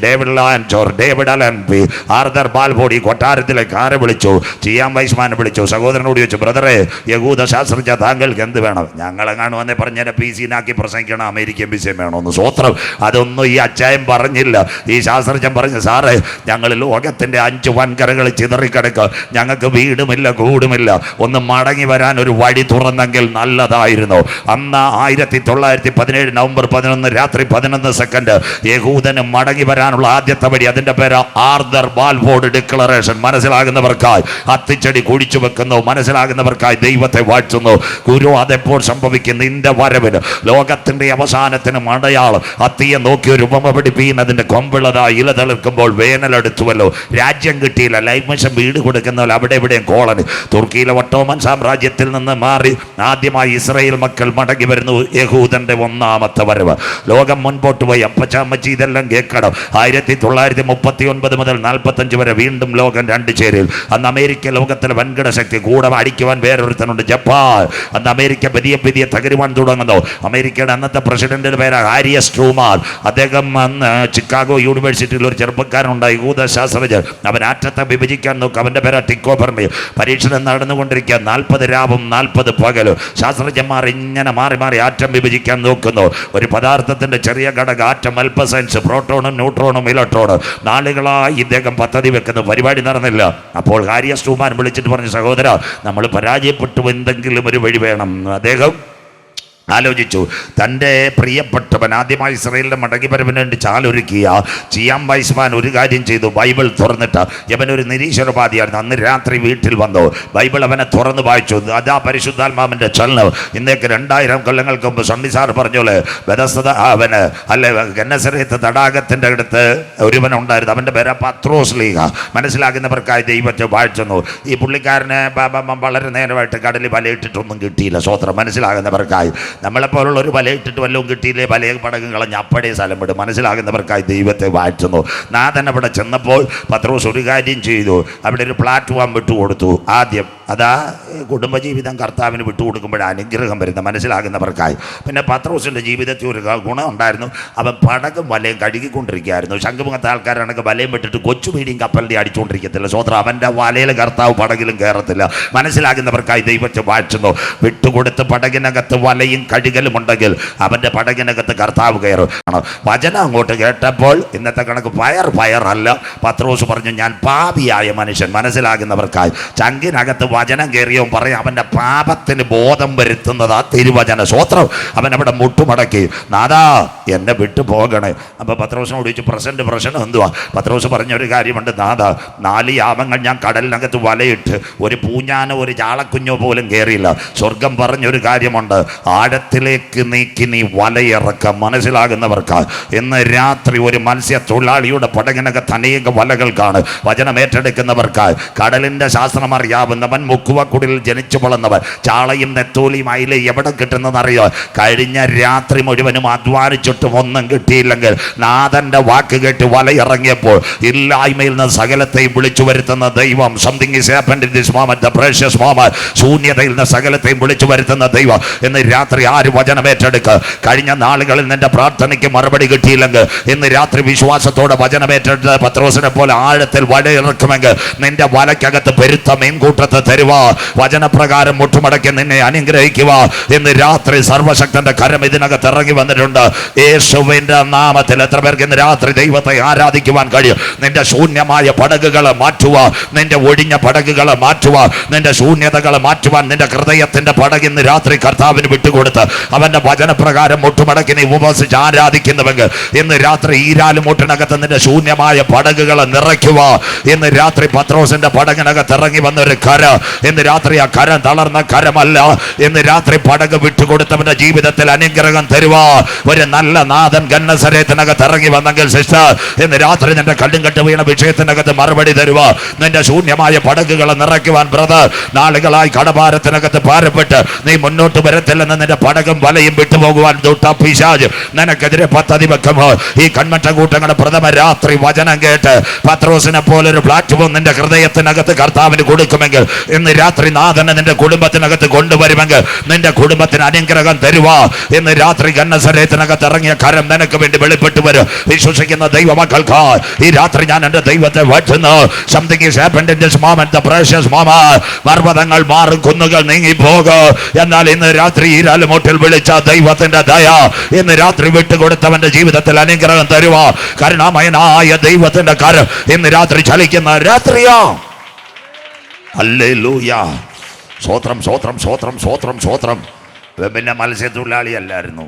ഡേവിഡ് അലൻബി, ആർതർ ബാൽബോഡി കൊട്ടാരത്തിലേക്ക് ആരെ വിളിച്ചു? ചിയാം വൈസ്മാനെ വിളിച്ചു. സഹോദരനോട് ചോദിച്ചു, ബ്രദറെ, യഹൂദ ശാസ്ത്രജ്ഞ താങ്കൾക്ക് എന്ത് വേണം? ഞങ്ങളെങ്ങാണ് വന്നേ പറഞ്ഞ PC-നാക്കി പ്രസംഗിക്കണം, അമേരിക്കൻ വിസയും വേണമെന്ന്. സ്വത്രം. അതൊന്നും ഈ അച്ചായം പറഞ്ഞില്ല. ഈ ശാസ്ത്രജ്ഞൻ പറഞ്ഞു, സാറേ, ഞങ്ങൾ ലോകത്തിന്റെ 5 വൻകരകൾ ചിതറിക്കിടക്കുക, ഞങ്ങൾക്ക് വീടുമില്ല കൂടുമില്ല, ഒന്ന് മടങ്ങി വരാൻ ഒരു വഴി തുറന്നെങ്കിൽ നല്ലതായിരുന്നു. അന്ന് 1917 നവംബർ 11 രാത്രി 11 സെക്കൻഡ് യഹൂദന് മടങ്ങി വരാനുള്ള ആദ്യത്തെ വഴി. അതിന്റെ പേര് ആർതർ ബാൽബോർഡ് ഡിക്ലറേഷൻ. മനസ്സിലാകുന്നവർക്കായി അത്തിച്ചെടി കുഴിച്ചു വെക്കുന്നു, മനസ്സിലാകുന്നവർക്കായി ദൈവത്തെ വാഴ്ത്തുന്നു. ഗുരു, അതെപ്പോൾ സംഭവിക്കും? നിന്റെ വരവിന്, ലോകത്തിന്റെ അവസാനത്തിന് അടയാളം. അത്തിയെ നോക്കി ഒരു ഉപമ പിടിപ്പിക്കുന്നതിന്റെ കൊമ്പിളതായി ഇല തളിർക്കുമ്പോൾ വേനലെടുത്തുവല്ലോ. രാജ്യം കിട്ടിയില്ല, ലൈഫ് മിഷൻ വീട് കൊടുക്കുന്നവർ അവിടെ എവിടെയും കോളനി. തുർക്കിയിലെ ഒട്ടോമൻ സാമ്രാജ്യത്തിൽ നിന്ന് മാറി ആദ്യമായി ഇസ്രായേൽ മക്കൾ മടങ്ങി വരുന്നു. യഹൂദന്റെ 1ാമത്തെ വരവ്. ലോകം മുൻപോട്ട് പോയി. അപ്പച്ചാമ്മച്ചി ഇതെല്ലാം കേൾക്കണം. 1939 മുതൽ 45 വരെ വീണ്ടും ലോകം 2 ചേരിൽ. അന്ന് അമേരിക്ക ലോകത്തിലെ വൻകിട ശക്തി. കൂടെ അടിക്കുവാൻ വേറൊരുത്തനുണ്ട്, ജപ്പാൻ. അന്ന് അമേരിക്ക പുതിയ തകരുവാൻ തുടങ്ങുന്നു. അമേരിക്കയുടെ അന്നത്തെ പ്രസിഡന്റിന്റെ പേര് ഹാരി എസ് ട്രൂമാൻ. അദ്ദേഹം അന്ന് ചിക്കാഗോ യൂണിവേഴ്സിറ്റിയിൽ ഒരു ചെറുപ്പക്കാരനുണ്ടായി, യഹൂദ ശാസ്ത്രജ്ഞൻ. അവൻ ആറ്റത്തെ വിഭജിക്കാൻ നോക്കും. അവന്റെ പേര് ടിക്കോ ബെർണി. പരീക്ഷണം നടന്നുകൊണ്ടിരിക്കുക. 40 രാവും 40 പകലും ശാസ്ത്രജ്ഞന്മാർ ഇങ്ങനെ മാറി ആറ്റം വിഭജിക്കാൻ നോക്കുന്നു. ഒരു പദാർത്ഥത്തിന്റെ ചെറിയ ഘടകം ആറ്റം, അൽപ്പസയൻസ്, പ്രോട്ടോണും ന്യൂട്രോണും ഇലക്ട്രോണും. നാളുകളായി ഇദ്ദേഹം പദ്ധതി വെക്കുന്നു. പരിപാടി നടന്നില്ല. അപ്പോൾ ഹാരി എസ് ട്രൂമാൻ വിളിച്ചിട്ട് പറഞ്ഞു, സഹോദര, നമ്മൾ പരാജയപ്പെട്ടു, എന്തെങ്കിലും ഒരു വഴി വേണം. അദ്ദേഹം ആലോചിച്ചു. തൻ്റെ പ്രിയപ്പെട്ടവൻ ആദ്യമായി ഇസ്രായേലിൻ്റെ മടങ്ങിവരവിന് വേണ്ടി ചാലൊരുക്കിയ ചിയാം വൈസ്മാൻ ഒരു കാര്യം ചെയ്തു. ബൈബിൾ തുറന്നിട്ട്, ഇവനൊരു നിരീശ്വരവാദിയായിരുന്നു. അന്ന് രാത്രി വീട്ടിൽ വന്നു. ബൈബിൾ അവനെ തുറന്ന് വായിച്ചു. അതാ പരിശുദ്ധാത്മാവിൻ്റെ ചലനം. ഇന്നേക്ക് 2000 കൊല്ലങ്ങൾക്ക് മുമ്പ് സണ്ണി സാർ പറഞ്ഞോളെ, ബെഥസ്ദ അവന് അല്ലെ ഗന്നസരത്ത് തടാകത്തിൻ്റെ അടുത്ത് ഒരുവനുണ്ടായിരുന്നു. അവൻ്റെ പേര് പത്രോസ് ലീഗ. മനസ്സിലാകുന്നവർക്കായി ദൈവത്തെ വാഴ്ത്തുന്നു. ഈ പുള്ളിക്കാരനെ വളരെ നേരമായിട്ട് കടലിൽ വലയിട്ടിട്ടൊന്നും കിട്ടിയില്ല. സ്വത്രം. മനസ്സിലാകുന്നവർക്കായി. നമ്മളെപ്പോലുള്ള ഒരു വലയിട്ടിട്ട് വല്ലതും കിട്ടിയില്ലേ, വലയ പടകം കളഞ്ഞ് അപ്പടേ സ്ഥലം വിടും. മനസ്സിലാകുന്നവർക്കായി ദൈവത്തെ വാഴ്ത്തുന്നു. നാഥൻ അവിടെ ചെന്നപ്പോൾ പത്രോസ് ഒരു കാര്യം ചെയ്തു. അവിടെ ഒരു പ്ലാറ്റ്ഫോം വിട്ടുകൊടുത്തു. ആദ്യം അതാ കുടുംബജീവിതം കർത്താവിന് വിട്ടുകൊടുക്കുമ്പോഴാണ് അനുഗ്രഹം വരുന്നത്. മനസ്സിലാകുന്നവർക്കായി. പിന്നെ പത്രോസിൻ്റെ ജീവിതത്തിൽ ഒരു ഗുണം ഉണ്ടായിരുന്നു. അവൻ പടകും വലയും കഴുകിക്കൊണ്ടിരിക്കുകയായിരുന്നു. ശംഖുമുഖത്തെ ആൾക്കാരാണെങ്കിൽ വലയും വിട്ടിട്ട് കൊച്ചു മീഡിയം കപ്പലിൻ്റെ അടിച്ചുകൊണ്ടിരിക്കത്തില്ല. സ്വത്രം. അവൻ്റെ വലയിൽ കർത്താവ് പടകിലും കയറത്തില്ല. മനസ്സിലാകുന്നവർക്കായി ദൈവത്തെ വാഴ്ത്തുന്നു. വിട്ടുകൊടുത്ത് പടകിനകത്ത് വലയും കഴുകലും ഉണ്ടെങ്കിൽ അവൻ്റെ പടകിനകത്ത് കർത്താവ് കയറും. വചനം അങ്ങോട്ട് കേട്ടപ്പോൾ ഇന്നത്തെ കണക്ക് ഫയർ അല്ല. പത്രോസ് പറഞ്ഞു, ഞാൻ പാപിയായ മനുഷ്യൻ. മനസ്സിലാകുന്നവർക്കായി. ചങ്കിനകത്ത് വചനം കയറിയോ പറയും, അവൻ്റെ പാപത്തിന് ബോധം വരുത്തുന്നതാ തിരുവചന. സ്വത്രം. അവൻ അവിടെ മുട്ടുമടക്കി, നാദാ എന്നെ വിട്ടു പോകണേ. അപ്പോൾ പത്രോസിനോട് ചോദിച്ചു, പ്രശ്നം എന്തുവാ? പത്രോസ് പറഞ്ഞൊരു കാര്യമുണ്ട്, നാദാ 4 യാമങ്ങൾ ഞാൻ കടലിനകത്ത് വലയിട്ട് ഒരു പൂഞ്ഞാനോ ഒരു ചാളക്കുഞ്ഞോ പോലും കയറിയില്ല. സ്വർഗം പറഞ്ഞൊരു കാര്യമുണ്ട്, ആഴത്തിലേക്ക് നീക്കി നീ വലയിറക്കാം. മനസ്സിലാകുന്നവർക്ക് ഇന്ന് രാത്രി ഒരു മത്സ്യത്തൊഴിലാളിയുടെ പടകിനകത്ത് അനേക വലകൾക്കാണ്. വചനം ഏറ്റെടുക്കുന്നവർക്കായി കടലിൻ്റെ ശാസ്ത്രം അറിയാവുന്നവൻ, മുക്കുവക്കുടിൽ ജനിച്ചു വളർന്നവൻ, ചാളയും നെത്തോലിയും അയില എവിടെ കിട്ടുന്നതെന്നറിയോ? കഴിഞ്ഞ രാത്രി മുഴുവനും അധ്വാനിച്ചിട്ടും ഒന്നും കിട്ടിയില്ലെങ്കിൽ നാഥന്റെ വാക്ക് കേട്ട് വലയിറങ്ങിയപ്പോൾ ഇല്ലായ്മയിൽ നിന്ന് സകലത്തെയും വിളിച്ചു വരുത്തുന്ന ദൈവം. Something is happened in this moment, the precious moment. ശൂന്യതയിൽ നിന്ന് സകലത്തെയും വിളിച്ചു വരുത്തുന്ന ദൈവം ഇന്ന് രാത്രി ആര് വചനം ഏറ്റെടുക്കുക. കഴിഞ്ഞ നാളുകളിൽ നിന്റെ പ്രാർത്ഥനയ്ക്ക് മറുപടി കിട്ടിയില്ലെങ്കിൽ ഇന്ന് രാത്രി വിശ്വാസത്തോടെ വചനം ഏറ്റെടുത്ത് പത്രോസിനെ പോലെ ആഴത്തിൽ വലയിറക്കുമെങ്കിൽ നിന്റെ വലയ്ക്കകത്ത് പെരുത്ത മീൻകൂട്ടത്തെ തരുക. വചനപ്രകാരം മുട്ടുമടക്കി നിന്നെ അനുഗ്രഹിക്കുക. ഇന്ന് രാത്രി സർവശക്തന്റെ കരം ഇതിനകത്ത് ഇറങ്ങി വന്നിട്ടുണ്ട്. യേശുവിന്റെ നാമത്തിൽ എത്ര പേർക്ക് ഇന്ന് രാത്രി ദൈവത്തെ ആരാധിക്കുവാൻ കഴിയും? നിന്റെ ശൂന്യമായ പടകുകളെ മാറ്റുക, നിന്റെ ഒഴിഞ്ഞ പടകുകളെ മാറ്റുക, നിന്റെ ശൂന്യതകളെ മാറ്റുവാൻ നിന്റെ ഹൃദയത്തിന്റെ പടക് ഇന്ന് രാത്രി കർത്താവിന് വിട്ടുകൊടുത്ത് അവന്റെ വചനപ്രകാരം മുട്ടുമടക്കി നീ ഉപവസിച്ച് ആരാധിക്കുന്നുവെങ്കിൽ ഇന്ന് രാത്രി ഈരാലുമൂട്ടിനകത്ത് നിന്റെ ശൂന്യമായ പടകുകളെ നിറയ്ക്കുക. ഇന്ന് രാത്രി പത്രോസിന്റെ പടകിനകത്ത് ഇറങ്ങി വന്നൊരു കര, ഇന്ന് രാത്രി ആ കരം തളർന്ന കരമല്ല. ഇന്ന് രാത്രി പടക് വിട്ടുകൊടുത്തവന്റെ ജീവിതത്തിൽ അനുഗ്രഹം തരുക. ഒരു നല്ല നാഥൻ ഗന്നസരേത്തിനകത്ത് ഇറങ്ങി വന്നെങ്കിൽ സിസ്റ്റർ ഇന്ന് രാത്രി നിന്റെ കല്ലും കെട്ട് വീണ വിഷയത്തിനകത്ത് മറുപടി തരുക. നിന്റെ ശൂന്യമായ പടകുകളെ നിറയ്ക്കുവാൻ ബ്രദർ, നാളുകളായി കടഭാരത്തിനകത്ത് ഭാരപ്പെട്ട് നീ മുന്നോട്ട് വരത്തില്ലെന്ന് നിന്റെ പടകും വലയും വിട്ടുപോകുവാൻ പിശാച് നിനക്കെതിരെ പദ്ധതി വെക്കുമോ? ഈ കൺമറ്റ കൂട്ടങ്ങളുടെ പ്രഥമ രാത്രി വചനം കേട്ട് പത്രോസിനെ പോലൊരു പ്ലാറ്റ്ഫോം നിന്റെ ഹൃദയത്തിനകത്ത് കർത്താവിന് കൊടുക്കുമെങ്കിൽ ഇന്ന് രാത്രി നാഥനെ നിന്റെ കുടുംബത്തിനകത്ത് കൊണ്ടുവരുമെങ്കിൽ നിന്റെ കുടുംബത്തിന് അനുഗ്രഹം തരുക. ഇന്ന് രാത്രി ഗന്നസരേത്തിനകത്ത് ഇറങ്ങിയ കരം നിനക്ക് വേണ്ടി വെളിപ്പെട്ടു വരും. വിശ്വസിക്കുന്ന ദൈവമക്കൾക്ക് ഈ രാത്രി ഞാൻ എന്റെ ദൈവത്തെ വാഴ്ത്തുന്നു. Something is happened in this moment, the precious moment. പർവ്വതങ്ങൾ മാറും, കുന്നുകൾ നീങ്ങിപ്പോകും. എന്നാൽ ഇന്ന് രാത്രി ഈരാലുമൂട്ടിൽ വിളിച്ച ദൈവത്തിന്റെ ദയ ഇന്ന് രാത്രി വിട്ടുകൊടുത്തവന്റെ ജീവിതത്തിൽ അനുഗ്രഹം തരുക. കരുണാമയനായ ദൈവത്തിന്റെ കരം ഇന്ന് രാത്രി ചലിക്കുന്ന രാത്രിയാ. ഹല്ലേലൂയ. സ്വോത്രം സ്വോത്രം സ്വോത്രം സ്വോത്രം സ്വോത്രം. പിന്നെ മത്സ്യത്തൊഴിലാളിയല്ലായിരുന്നു,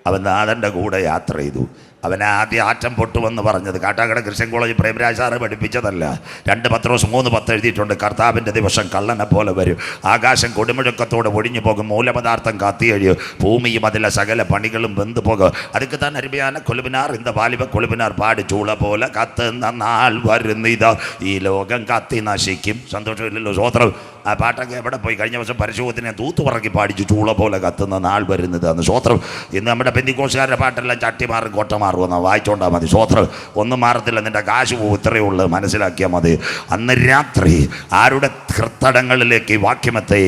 അവൻ നാഥൻ്റെ കൂടെ യാത്ര ചെയ്തു. അവനെ ആദ്യം ആറ്റം പൊട്ടുവെന്ന് പറഞ്ഞത് Kattakada Christian college Premraj sir പഠിപ്പിച്ചതല്ല. 2 പത്രോസ് 3:10 എഴുതിയിട്ടുണ്ട്. കർത്താവിൻ്റെ ദിവസം കള്ളനെ പോലെ വരും. ആകാശം കൊടുമുഴക്കത്തോടെ ഒഴിഞ്ഞു പോകും. മൂലപദാർത്ഥം കത്തിയഴിയും. ഭൂമിയും അതിലെ സകല പണികളും വെന്തു പോകും. അതുക്ക് തന്നെ അരുമയാണ് കൊലുബിനാർ ഇന്ത വാലിബ കൊലുബിനാർ പാടി ചൂള പോലെ കത്തുന്ന നാൾ വരുന്നിതാ. ഈ ലോകം കത്തി നശിക്കും. സന്തോഷമില്ലല്ലോ? സ്വോത്രം. ആ പാട്ടൊക്കെ എവിടെ പോയി? കഴിഞ്ഞ വർഷം പരിശോധന തൂത്തുപറക്കി പാടിച്ചു ചൂള പോലെ കത്തുന്ന നാൾ വരുന്നത് അന്ന്. സ്വോത്രം. ഇന്ന് നമ്മുടെ പെന്തിക്കോസുകാരുടെ പാട്ടെല്ലാം ചട്ടിമാറും കോട്ടമാറും എന്ന് വായിച്ചോണ്ടാൽ മതി. സ്വോത്രം. ഒന്നും മാറത്തില്ല, നിന്റെ കാശ് പോകും. ഇത്രയേ ഉള്ളൂ, മനസ്സിലാക്കിയാൽ മതി. അന്ന് രാത്രി ആരുടെ ഹൃത്തടങ്ങളിലേക്ക് വാക്യമെത്തി?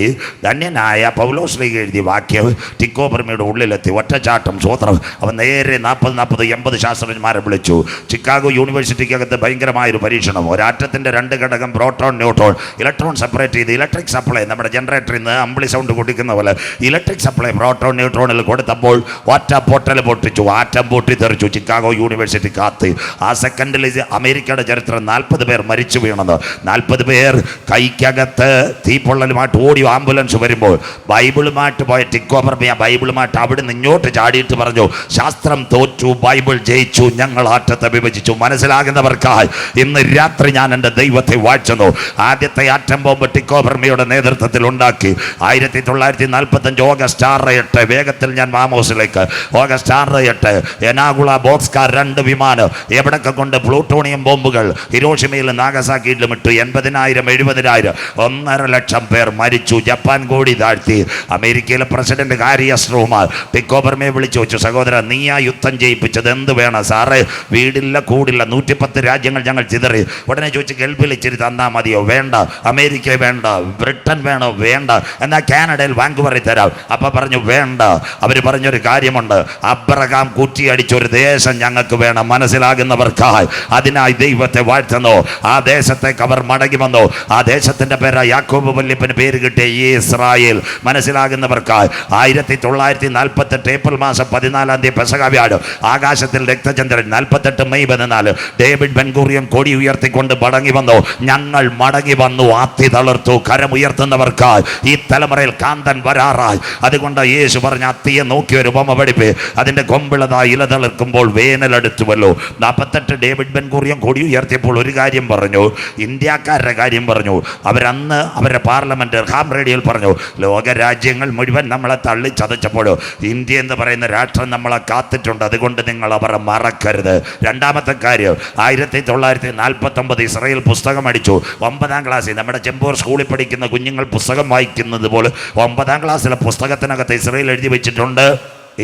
ധന്യനായ പൗലോസ്ലീഹ എഴുതിയ വാക്യം ടിക്കോപർമയുടെ ഉള്ളിലെത്തി. ഒറ്റച്ചാട്ടം. സ്വോത്രം. അവൻ നേരെ 40-80 ശാസ്ത്രജ്ഞന്മാരെ വിളിച്ചു. ചിക്കാഗോ യൂണിവേഴ്സിറ്റിക്കകത്ത് ഭയങ്കരമായൊരു പരീക്ഷണം. ഒരാറ്റത്തിൻ്റെ 2 ഘടകം പ്രോട്ടോൺ ന്യൂട്രോൺ. ഇലക്ട്രോൺ സെപ്പറേറ്റ് ചെയ്ത് ഇലക്ട്രിക് സപ്ലൈ നമ്മുടെ ജനറേറ്ററിൽ നിന്ന് അമ്പിളി സൗണ്ട് കൊടുക്കുന്ന പോലെ ഇലക്ട്രിക് സപ്ലൈ പ്രോട്ടോൺ ന്യൂട്രോണിൽ കൊടുത്തപ്പോൾ ഒറ്റ പൊട്ടൽ പൊട്ടിച്ചു. ആറ്റം പൊട്ടിത്തെറിച്ചു. ചിക്കാഗോ യൂണിവേഴ്സിറ്റി കാത്ത്. ആ സെക്കൻഡിൽ അമേരിക്കയുടെ ചരിത്രം 40 പേർ മരിച്ചു വീണത്. 40 പേർ കൈക്കകത്ത് തീപ്പൊള്ളലുമായിട്ട് ഓടി ആംബുലൻസ് വരുമ്പോൾ ബൈബിളുമായിട്ട് പോയ ടിക്കോപർമ ബൈബിളുമായിട്ട് അവിടെ നിന്ന് ഇങ്ങോട്ട് ചാടിയിട്ട് പറഞ്ഞു, ശാസ്ത്രം തോറ്റു, ബൈബിൾ ജയിച്ചു, ഞങ്ങൾ ആറ്റത്തെ വിഭജിച്ചു. മനസ്സിലാകുന്നവർക്കായി ഇന്ന് രാത്രി ഞാൻ എൻ്റെ ദൈവത്തെ വാഴ്ത്തുന്നു. ആദ്യത്തെ ആറ്റം ബോംബ് ടിക്കോപർമയുടെ നേതൃത്വത്തിൽ ഉണ്ടാക്കി. 1945 ഓഗസ്റ്റ് 6-8. വേഗത്തിൽ ഞാൻ മാമോസിലേക്ക്. ഓഗസ്റ്റ് 6-8 എനാഗുള ബോക്സ്കാർ 2 വിമാനം എവിടൊക്കെ കൊണ്ട് പ്ലൂട്ടോണിയം ബോംബുകൾ ഹിരോഷിമയിലും നാഗസാക്കിയിലും ഇട്ടു. 80,000 70,000 1.5 ലക്ഷം പേർ മരിച്ചു. ജപ്പാൻ കോടി താഴ്ത്തി. അമേരിക്കയിലെ പ്രസിഡന്റ് ഹാരിയസ് ട്രൂമാൻ ടിക്കോപർമയെ വിളിച്ചു വെച്ചു, സഹോദരൻ നീ ആ യുദ്ധം ജയിപ്പിച്ചത് എന്ത് വേണം? സാറേ വീടില്ല കൂടില്ല, 110 രാജ്യങ്ങൾ ഞങ്ങൾ ചിതറി. ഉടനെ ചോദിച്ചു, ഗൾഫിൽ ഇച്ചിരി തന്നാൽ മതിയോ? വേണ്ട. അമേരിക്ക വേണ്ട. ബ്രിട്ടൻ വേണോ? വേണ്ട. എന്നാൽ കാനഡയിൽ വാങ്കുവറി തരാം. അപ്പം പറഞ്ഞു വേണ്ട. അവർ പറഞ്ഞൊരു കാര്യമുണ്ട്, അബ്രഹാം കുറ്റിയടിച്ചൊരു ദേശം ഞങ്ങൾക്ക് വേണം. മനസ്സിലാകുന്നവർക്കായി അതിനായി ദൈവത്തെ വാഴ്ത്തുന്നു. ആ ദേശത്തേക്ക് അവർ മടങ്ങി വന്നു. ആ ദേശത്തിൻ്റെ പേര് യാക്കോബ് വല്യപ്പന് പേര് കിട്ടിയ ഇസ്രായേൽ. മനസ്സിലാകുന്നവർക്കായി 1948 ഏപ്രിൽ മാസം 14 പെസഹ വ്യാഴം ആകാശത്തിൽ രക്തചന്ദ്രൻ. 48 മെയ് 14 ഡേവിഡ് ബെൻഗൂറിയൻ കൊടി ഉയർത്തിക്കൊണ്ട് മടങ്ങി വന്നു. ഞങ്ങൾ മടങ്ങി വന്നു. ആത്തി തളർത്തു. കരമുയർത്തുന്നവർക്കായി ഈ തലമുറയിൽ കാന്തൻ വരാറായി. അതുകൊണ്ട് യേശു പറഞ്ഞ അത്തിയെ നോക്കി ഒരു ഉപമ പഠിപ്പ്. അതിൻ്റെ കൊമ്പിളതായി ഇല തളിർക്കുമ്പോൾ വേനലെടുത്തുവല്ലോ. 48 ഡേവിഡ് ബെൻഗൂറിയൻ കൊടി ഉയർത്തിയപ്പോൾ ഒരു കാര്യം പറഞ്ഞു, ഇന്ത്യക്കാരുടെ കാര്യം പറഞ്ഞു. അവരന്ന് അവരുടെ പാർലമെന്റ് ഹാം റേഡിയോയിൽ പറഞ്ഞു, ലോകരാജ്യങ്ങൾ മുഴുവൻ നമ്മളെ തള്ളി ചതച്ചപ്പോൾ ഇന്ത്യ എന്ന് പറയുന്ന രാഷ്ട്രം നമ്മളെ കാത്തിട്ടുണ്ട്. അതുകൊണ്ട് നിങ്ങൾ അവരെ മറക്കരുത്. രണ്ടാമത്തെ കാര്യം, 1949 ഇസ്രായേൽ പുസ്തകം അടിച്ചു. 9ാം ക്ലാസ്സിൽ നമ്മുടെ ചെമ്പൂർ സ്കൂളിൽ പഠിക്കുന്ന കുഞ്ഞുങ്ങൾ പുസ്തകം വായിക്കുന്നത് പോലെ 9ാം ക്ലാസ്സിലെ പുസ്തകത്തിനകത്ത് ഇസ്രായേൽ എഴുതി വെച്ചിട്ടുണ്ട്,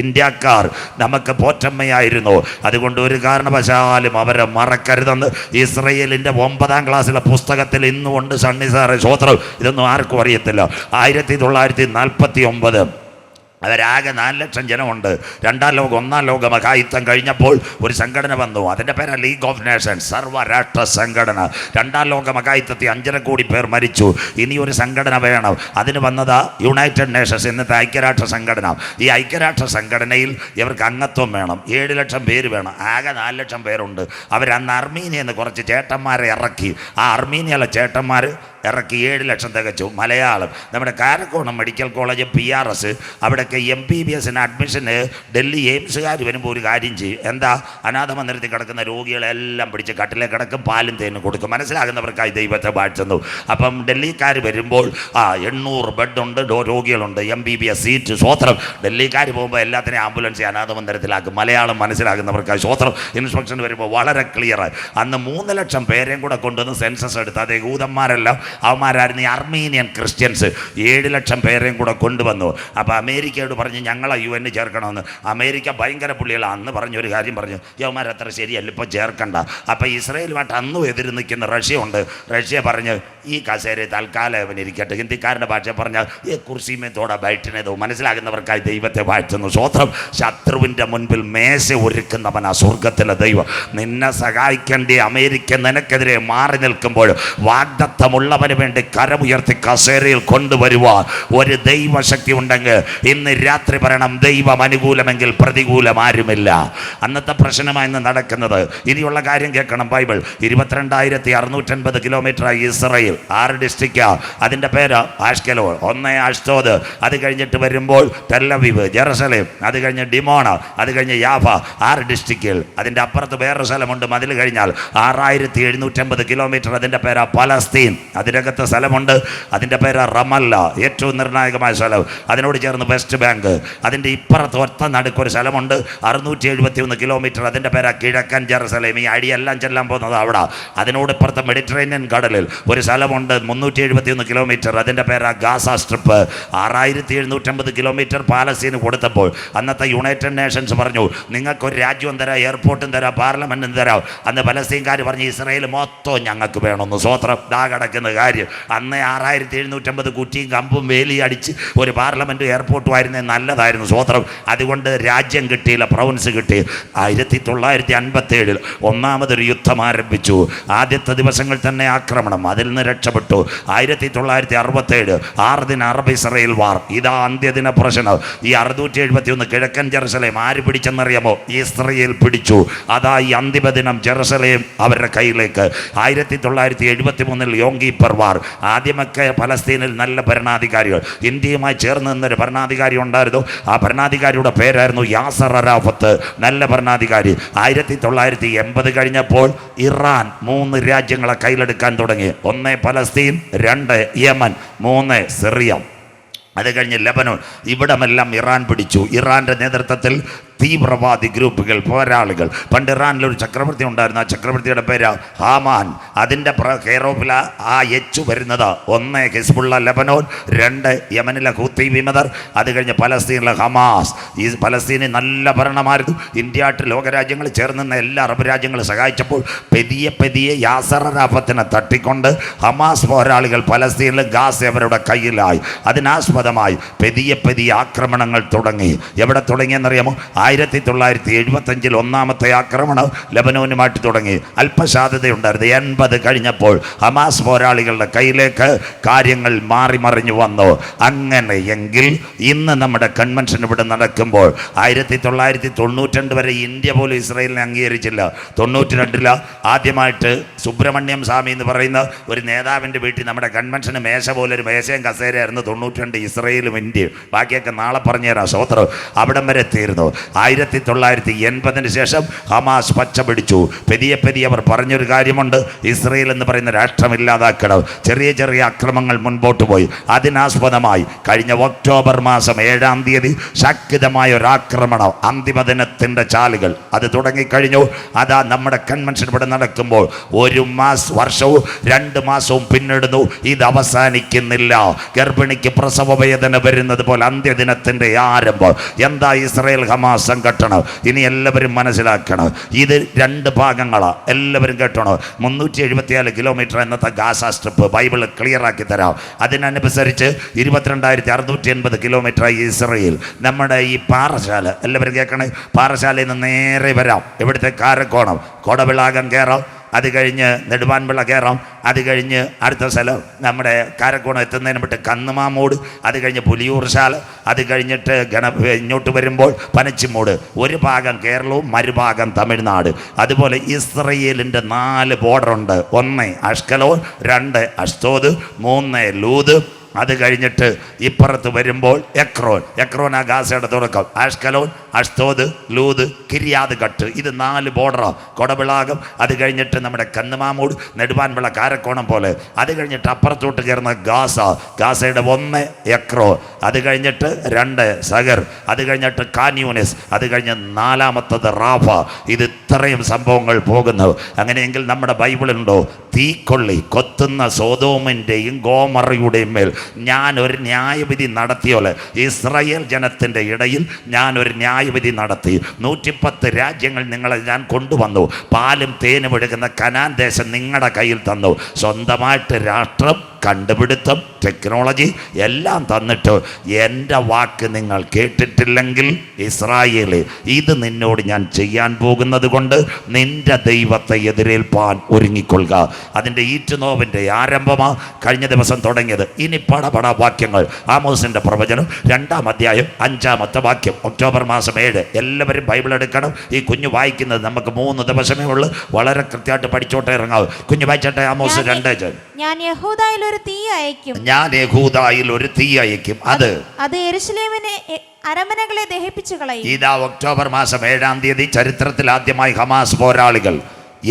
ഇന്ത്യക്കാർ നമുക്ക് പോറ്റമ്മയായിരുന്നു, അതുകൊണ്ട് ഒരു കാരണവശാലും അവരെ മറക്കരുതെന്ന് ഇസ്രയേലിൻ്റെ 9ാം ക്ലാസ്സിലെ പുസ്തകത്തിൽ ഇന്നുകൊണ്ട്. സണ്ണി സാറേ സ്വോത്രം. ഇതൊന്നും ആർക്കും അറിയത്തില്ല. 1949 അവരാകെ 4 ലക്ഷം ജനമുണ്ട്. 2ാം ലോകം 1ാം ലോക മഹായുദ്ധം കഴിഞ്ഞപ്പോൾ ഒരു സംഘടന വന്നു. അതിൻ്റെ പേരാണ് ലീഗ് ഓഫ് നേഷൻസ്, സർവ്വരാഷ്ട്ര സംഘടന. 2ാം ലോക മഹായുദ്ധത്തിൽ 5.5 കോടി പേർ മരിച്ചു. ഇനി ഒരു സംഘടന വേണം. അതിന് വന്നതാ യുണൈറ്റഡ് നേഷൻസ്, ഇന്നത്തെ ഐക്യരാഷ്ട്ര സംഘടന. ഈ ഐക്യരാഷ്ട്ര സംഘടനയിൽ ഇവർക്ക് അംഗത്വം വേണം. 7 ലക്ഷം പേര് വേണം. ആകെ 4 ലക്ഷം പേരുണ്ട്. അവരന്ന് അർമീനിയയിൽ നിന്ന് കുറച്ച് ചേട്ടന്മാരെ ഇറക്കി. ആ അർമീനിയയിലെ ചേട്ടന്മാർ ഇറക്കി 7 ലക്ഷം തികച്ചു. മലയാളം നമ്മുടെ കാരക്കോണം മെഡിക്കൽ കോളേജ് PRS അവിടെയൊക്കെ MBBS അഡ്മിഷന് ഡൽഹി എയിംസുകാർ വരുമ്പോൾ ഒരു കാര്യം ചെയ്യും. എന്താ, അനാഥ മന്ദിരത്തിൽ കിടക്കുന്ന രോഗികളെല്ലാം പിടിച്ച് കട്ടിലെ കിടക്കും, പാലും തേനും കൊടുക്കും. മനസ്സിലാകുന്നവർക്കായി ദൈവത്തെ വാഴ്ത്തുന്നു. അപ്പം ഡൽഹിക്കാർ വരുമ്പോൾ 800 ബെഡുണ്ട്, രോഗികളുണ്ട്, MBBS സീറ്റ്. സ്വോത്രം. ഡൽഹിക്കാർ പോകുമ്പോൾ എല്ലാത്തിനെയും ആംബുലൻസ് അനാഥ മന്ദിരത്തിലാക്കും. മലയാളം മനസ്സിലാകുന്നവർക്കായി സ്വോത്രം. ഇൻസ്പെക്ഷൻ വരുമ്പോൾ വളരെ ക്ലിയർ. അന്ന് 3 ലക്ഷം പേരെയും കൂടെ കൊണ്ടുവന്ന് സെൻസസ് എടുത്ത്. അതേ യൂതന്മാരെല്ലാം അവന്മാരായിരുന്നു ഈ അർമീനിയൻ ക്രിസ്ത്യൻസ്. 7 ലക്ഷം പേരെയും കൂടെ കൊണ്ടുവന്നു. അപ്പോൾ അമേരിക്കയോട് പറഞ്ഞ് ഞങ്ങളെ UN ചേർക്കണമെന്ന്. അമേരിക്ക ഭയങ്കര പുള്ളികളാണ്. അന്ന് പറഞ്ഞൊരു കാര്യം പറഞ്ഞു, യവന്മാർ അത്ര ശരിയല്ല, ഇപ്പോൾ ചേർക്കണ്ട. അപ്പോൾ ഇസ്രയേലുമായിട്ട് അന്നും എതിര് നിൽക്കുന്ന റഷ്യ ഉണ്ട്. റഷ്യ പറഞ്ഞ് ഈ കസേര തൽക്കാലം അവനിരിക്കട്ടെ. ഹിന്ദിക്കാരൻ്റെ ഭാഷ പറഞ്ഞാൽ ഈ കുർസിമേ തോടെ ബൈറ്റിനേതോ. മനസ്സിലാകുന്നവർക്കായി ദൈവത്തെ വാഴ്ത്തുന്നു. സ്വോത്രം. ശത്രുവിൻ്റെ മുൻപിൽ മേശ ഒരുക്കുന്നവനാ സ്വർഗത്തിലെ ദൈവം. നിന്നെ സഹായിക്കേണ്ടി അമേരിക്ക നിനക്കെതിരെ മാറി നിൽക്കുമ്പോൾ വാഗ്ദത്തമുള്ളവന് വേണ്ടി കരമുയർത്തി കസേരയിൽ കൊണ്ടുവരുവാൻ ഒരു ദൈവശക്തി ഉണ്ടെങ്കിൽ ഇന്ന് രാത്രി പറയണം, ദൈവം അനുകൂലമെങ്കിൽ പ്രതികൂലം ആരുമില്ല. അന്നത്തെ പ്രശ്നമായി ഇന്ന് നടക്കുന്നത്. ഇനിയുള്ള കാര്യം കേൾക്കണം. ബൈബിൾ 22,650 കിലോമീറ്ററായി ഇസ്രയേൽ. 6 ഡിസ്ട്രിക്റ്റാ. അതിൻ്റെ പേര് ആഷ്കലോൺ, 1 അഷ്തോദ്. അത് കഴിഞ്ഞിട്ട് വരുമ്പോൾ ടെല്ലവീവ്, ജെറുസലേം, അത് കഴിഞ്ഞ് ഡിമോണ, അത് കഴിഞ്ഞ് യാഫ. 6 ഡിസ്ട്രിക്റ്റുകൾ. അതിൻ്റെ അപ്പുറത്ത് വേറൊരു സ്ഥലമുണ്ട് മതിൽ കഴിഞ്ഞാൽ. 6,750 കിലോമീറ്റർ. അതിൻ്റെ പേരാ പലസ്തീൻ. അതിനകത്ത് സ്ഥലമുണ്ട്. അതിൻ്റെ പേര് റമല്ല, ഏറ്റവും നിർണായകമായ സ്ഥലം. അതിനോട് ചേർന്ന് വെസ്റ്റ് ബാങ്ക്. അതിൻ്റെ ഇപ്പുറത്ത് ഒറ്റ നടുക്കൊരു സ്ഥലമുണ്ട്, 671 കിലോമീറ്റർ. അതിൻ്റെ പേര് കിഴക്കൻ ജെറുസലേം. ഈ അടിയെല്ലാം ചെല്ലാൻ പോകുന്നത് അവിടെ. അതിനോട് ഇപ്പുറത്ത് മെഡിറ്ററേനിയൻ കടലിൽ ഒരു സ്ഥലമുണ്ട്, 371 കിലോമീറ്റർ. അതിൻ്റെ പേര് ഗാസ സ്ട്രിപ്പ്. 6,750 കിലോമീറ്റർ പാലസ്തീന് കൊടുത്തപ്പോൾ അന്നത്തെ യുണൈറ്റഡ് നേഷൻസ് പറഞ്ഞു, നിങ്ങൾക്കൊരു രാജ്യവും തരാം, എയർപോർട്ടും തരാം, പാർലമെൻറ്റും തരാം. അന്ന് പലസ്തീൻകാർ പറഞ്ഞു, ഇസ്രയേൽ മൊത്തം ഞങ്ങൾക്ക് വേണമെന്ന്. സ്വോത്രം. ദാ കിടക്കുന്ന കാര്യം. അന്ന് 6,750 കുറ്റിയും കമ്പും വേലി അടിച്ച് ഒരു പാർലമെൻറ്റും എയർപോർട്ടും ആയിരുന്നേ നല്ലതായിരുന്നു. സ്വോത്രം. അതുകൊണ്ട് രാജ്യം കിട്ടിയില്ല, പ്രൊവിൻസ് കിട്ടി. 1957 ഒന്നാമതൊരു യുദ്ധം ആരംഭിച്ചു. ആദ്യത്തെ ദിവസങ്ങൾ തന്നെ ആക്രമണം. അതിൽ നിന്ന് രക്ഷപ്പെട്ടു. 1967 6 ദിന അറബ് ഇസ്രയേൽ വാർ. ഇതാ അന്ത്യദിന പ്രശ്നം. ഈ 671 കിഴക്കൻ ജെറുസലേം ആര് പിടിച്ചെന്നറിയാമോ? ഇസ്രയേൽ പിടിച്ചു. അതാ ഈ അന്തിമ ദിനം ജെറുസലേം അവരുടെ കയ്യിലേക്ക്. 1973 യോം കിപ്പർ വാർ. ആദ്യമൊക്കെ പലസ്തീനിൽ നല്ല ഭരണാധികാരികൾ, ഇന്ത്യയുമായി ചേർന്ന് നിന്നൊരു ഭരണാധികാരി ഉണ്ടായിരുന്നു. ആ ഭരണാധികാരിയുടെ പേരായിരുന്നു യാസർ അറാഫത്ത്. നല്ല ഭരണാധികാരി. 1980 കഴിഞ്ഞപ്പോൾ ഇറാൻ 3 രാജ്യങ്ങളെ കയ്യിലെടുക്കാൻ തുടങ്ങി. 1 പലസ്തീൻ, 2 യമൻ, 3 സിറിയ. അത് കഴിഞ്ഞ് ലെബനോൺ. ഇവിടമെല്ലാം ഇറാൻ പിടിച്ചു. ഇറാൻ്റെ നേതൃത്വത്തിൽ തീവ്രവാദി ഗ്രൂപ്പുകൾ, പോരാളികൾ. പണ്ട് ഇറാനിലൊരു ചക്രവർത്തി ഉണ്ടായിരുന്നു. ആ ചക്രവർത്തിയുടെ പേര് ഹാമാൻ. അതിൻ്റെ കെയറോഫില ആ എച്ച് വരുന്നത് 1 ഹിസ്ബുള്ള ലെബനോൻ, 2 യമനിലെ ഹൂത്തി വിമതർ, അത് കഴിഞ്ഞ് പലസ്തീനിലെ ഹമാസ്. ഈ പലസ്തീനിൽ നല്ല ഭരണമായിരുന്നു. ഇന്ത്യയായിട്ട് ലോകരാജ്യങ്ങൾ ചേർന്ന് എല്ലാ അറബ് രാജ്യങ്ങളും സഹായിച്ചപ്പോൾ പെതിയെ യാസർ അറാഫത്തിനെ തട്ടിക്കൊണ്ട് ഹമാസ് പോരാളികൾ പലസ്തീനിലും ഗാസ അവരുടെ കയ്യിലായി. അതിനാസ്പദമായി പെതിയെ ആക്രമണങ്ങൾ തുടങ്ങി. എവിടെ തുടങ്ങിയെന്നറിയാമോ? 1975 ഒന്നാമത്തെ ആക്രമണം ലെബനോനുമായിട്ട് തുടങ്ങി. അല്പസാധ്യതയുണ്ടായിരുന്നു. 80 കഴിഞ്ഞപ്പോൾ ഹമാസ് പോരാളികളുടെ കയ്യിലേക്ക് കാര്യങ്ങൾ മാറി മറിഞ്ഞു വന്നു. അങ്ങനെയെങ്കിൽ ഇന്ന് നമ്മുടെ കൺവെൻഷൻ ഇവിടെ നടക്കുമ്പോൾ 1992 വരെ ഇന്ത്യ പോലും ഇസ്രയേലിനെ അംഗീകരിച്ചില്ല. 92 ആദ്യമായിട്ട് സുബ്രഹ്മണ്യം സ്വാമി എന്ന് പറയുന്ന ഒരു നേതാവിൻ്റെ വീട്ടിൽ നമ്മുടെ കൺവെൻഷന് മേശ പോലെ ഒരു മേശയും കസേരയായിരുന്നു. 92 ഇസ്രയേലും ഇന്ത്യയും. ബാക്കിയൊക്കെ നാളെ പറഞ്ഞുതരാം. സ്വോത്രം. അവിടം വരെ എത്തിയിരുന്നു. 1980 ശേഷം ഹമാസ് പച്ച പിടിച്ചു. പെതിയെ അവർ പറഞ്ഞൊരു കാര്യമുണ്ട്, ഇസ്രയേൽ എന്ന് പറയുന്ന രാഷ്ട്രം ഇല്ലാതാക്കണം. ചെറിയ ചെറിയ അക്രമങ്ങൾ മുൻപോട്ട് പോയി. അതിനാസ്പദമായി കഴിഞ്ഞ ഒക്ടോബർ മാസം 7-ാം തീയതി ശക്തമായ ഒരു ആക്രമണം, അന്തിമ ദിനത്തിൻ്റെ ചാലുകൾ അത് തുടങ്ങിക്കഴിഞ്ഞു. അതാ നമ്മുടെ കൺവെൻഷൻ ഇവിടെ നടക്കുമ്പോൾ 1 വർഷവും 2 മാസവും പിന്നിടുന്നു. ഇത് അവസാനിക്കുന്നില്ല. ഗർഭിണിക്ക് പ്രസവ വേദന വരുന്നത് പോലെ അന്ത്യദിനത്തിൻ്റെ ആരംഭം. എന്താ ഇസ്രയേൽ ഹമാസ് മഹാസംഘട്ടനം. ഇനി എല്ലാവരും മനസ്സിലാക്കണം, ഇത് 2 ഭാഗങ്ങളാണ്. എല്ലാവരും കേട്ടോണം. 374 കിലോമീറ്റർ എന്നത്തെ ഗാസ സ്ട്രിപ്പ് ബൈബിൾ ക്ലിയർ ആക്കി തരാം. അതിനനുസരിച്ച് 22,680 കിലോമീറ്റർ ഇസ്രയേൽ. നമ്മുടെ ഈ പാറശാല, എല്ലാവരും കേൾക്കണേ, പാറശാലയിൽ നിന്ന് നേരെ വരാം. ഇവിടുത്തെ കാരക്കോണം കൊടവിളാകം കയറാം, അത് കഴിഞ്ഞ് നെടുവാൻപിള്ള കയറാം, അത് കഴിഞ്ഞ് അടുത്ത സ്ഥലം നമ്മുടെ കാരക്കോണം എത്തുന്നതിന് വിട്ട് കന്നുമാമൂട്, അത് കഴിഞ്ഞ് പുലിയൂർ ശാല, അത് കഴിഞ്ഞിട്ട് ഇങ്ങോട്ട് വരുമ്പോൾ പനച്ചിമൂട്. ഒരു ഭാഗം കേരളവും മറുഭാഗം തമിഴ്നാട്. അതുപോലെ ഇസ്രയേലിൻ്റെ 4 ബോർഡറുണ്ട്. 1 അഷ്കലോൻ, 2 അഷ്തോദ്, 3 ലൂദ്. അത് കഴിഞ്ഞിട്ട് ഇപ്പുറത്ത് വരുമ്പോൾ എക്രോൻ ആ ഗാസയുടെ തുടക്കം. ആഷ്കലോൻ, അഷ്തോദ്, ലൂദ്, കിരിയാത് ഗട്ട്. ഇത് 4 ബോർഡറാണ്. കൊടവിളാകം, അത് കഴിഞ്ഞിട്ട് നമ്മുടെ കന്നുമാമൂട്, നെടുവാൻപിള്ള കാരക്കോണം പോലെ. അത് കഴിഞ്ഞിട്ട് അപ്പുറത്തോട്ട് കയറുന്ന ഗാസയുടെ 1 എക്രോൻ, അത് കഴിഞ്ഞിട്ട് 2 സഗർ, അത് കഴിഞ്ഞിട്ട് കാന്യൂനിസ്, അത് കഴിഞ്ഞ് 4-മത്തത് റാഫ. ഇത് ഇത്രയും സംഭവങ്ങൾ പോകുന്നു. അങ്ങനെയെങ്കിൽ നമ്മുടെ ബൈബിളുണ്ടോ, തീക്കൊള്ളി കൊത്തുന്ന സോദോമിൻ്റെയും ഗോമറയുടെയും മേൽ ഞാൻ ഒരു ന്യായവിധി നടത്തിയോലെ, ഇസ്രായേൽ ജനത്തിൻ്റെ ഇടയിൽ ഞാൻ ഒരു ന്യായവിധി നടത്തി. 110 രാജ്യങ്ങൾ നിങ്ങളെ ഞാൻ കൊണ്ടുവന്നു. പാലും തേനും ഒഴുകുന്ന കനാൻ ദേശം നിങ്ങളുടെ കയ്യിൽ തന്നു. സ്വന്തമായിട്ട് രാഷ്ട്രം, കണ്ടുപിടുത്തം, ടെക്നോളജി എല്ലാം തന്നിട്ട് എൻ്റെ വാക്ക് നിങ്ങൾ കേട്ടിട്ടില്ലെങ്കിൽ ഇസ്രായേലേ, ഇത് നിന്നോട് ഞാൻ ചെയ്യാൻ പോകുന്നത് കൊണ്ട് നിന്റെ ദൈവത്തെ എതിരേൽപ്പാൻ ഒരുങ്ങിക്കൊള്ളുക. അതിൻ്റെ ഈറ്റുനോവിൻ്റെ ആരംഭമാണ് കഴിഞ്ഞ ദിവസം തുടങ്ങിയത്. ഇനി പടപട വാക്യങ്ങൾ. ആമോസിൻ്റെ പ്രവചനം 2-ാം അധ്യായം 5-ാമത്തെ വാക്യം. ഒക്ടോബർ മാസം 7. എല്ലാവരും ബൈബിൾ എടുക്കണം. ഈ കുഞ്ഞു വായിക്കുന്നത് നമുക്ക് 3 ദിവസമേ ഉള്ളൂ. വളരെ കൃത്യമായിട്ട് പഠിച്ചോട്ടെ ഇറങ്ങാവും. കുഞ്ഞു വായിച്ചോട്ടെ. ആമോസ് 2. ഞാൻ യഹൂദയിൽ ഒരു തീ അയക്കും, അത് യെരൂശലേമിനെ അരമനകളെ ദഹിപ്പിച്ചു കളയും. ഇതാ ഒക്ടോബർ മാസം 7-ാം തീയതി ചരിത്രത്തിൽ ആദ്യമായി ഹമാസ് പോരാളികൾ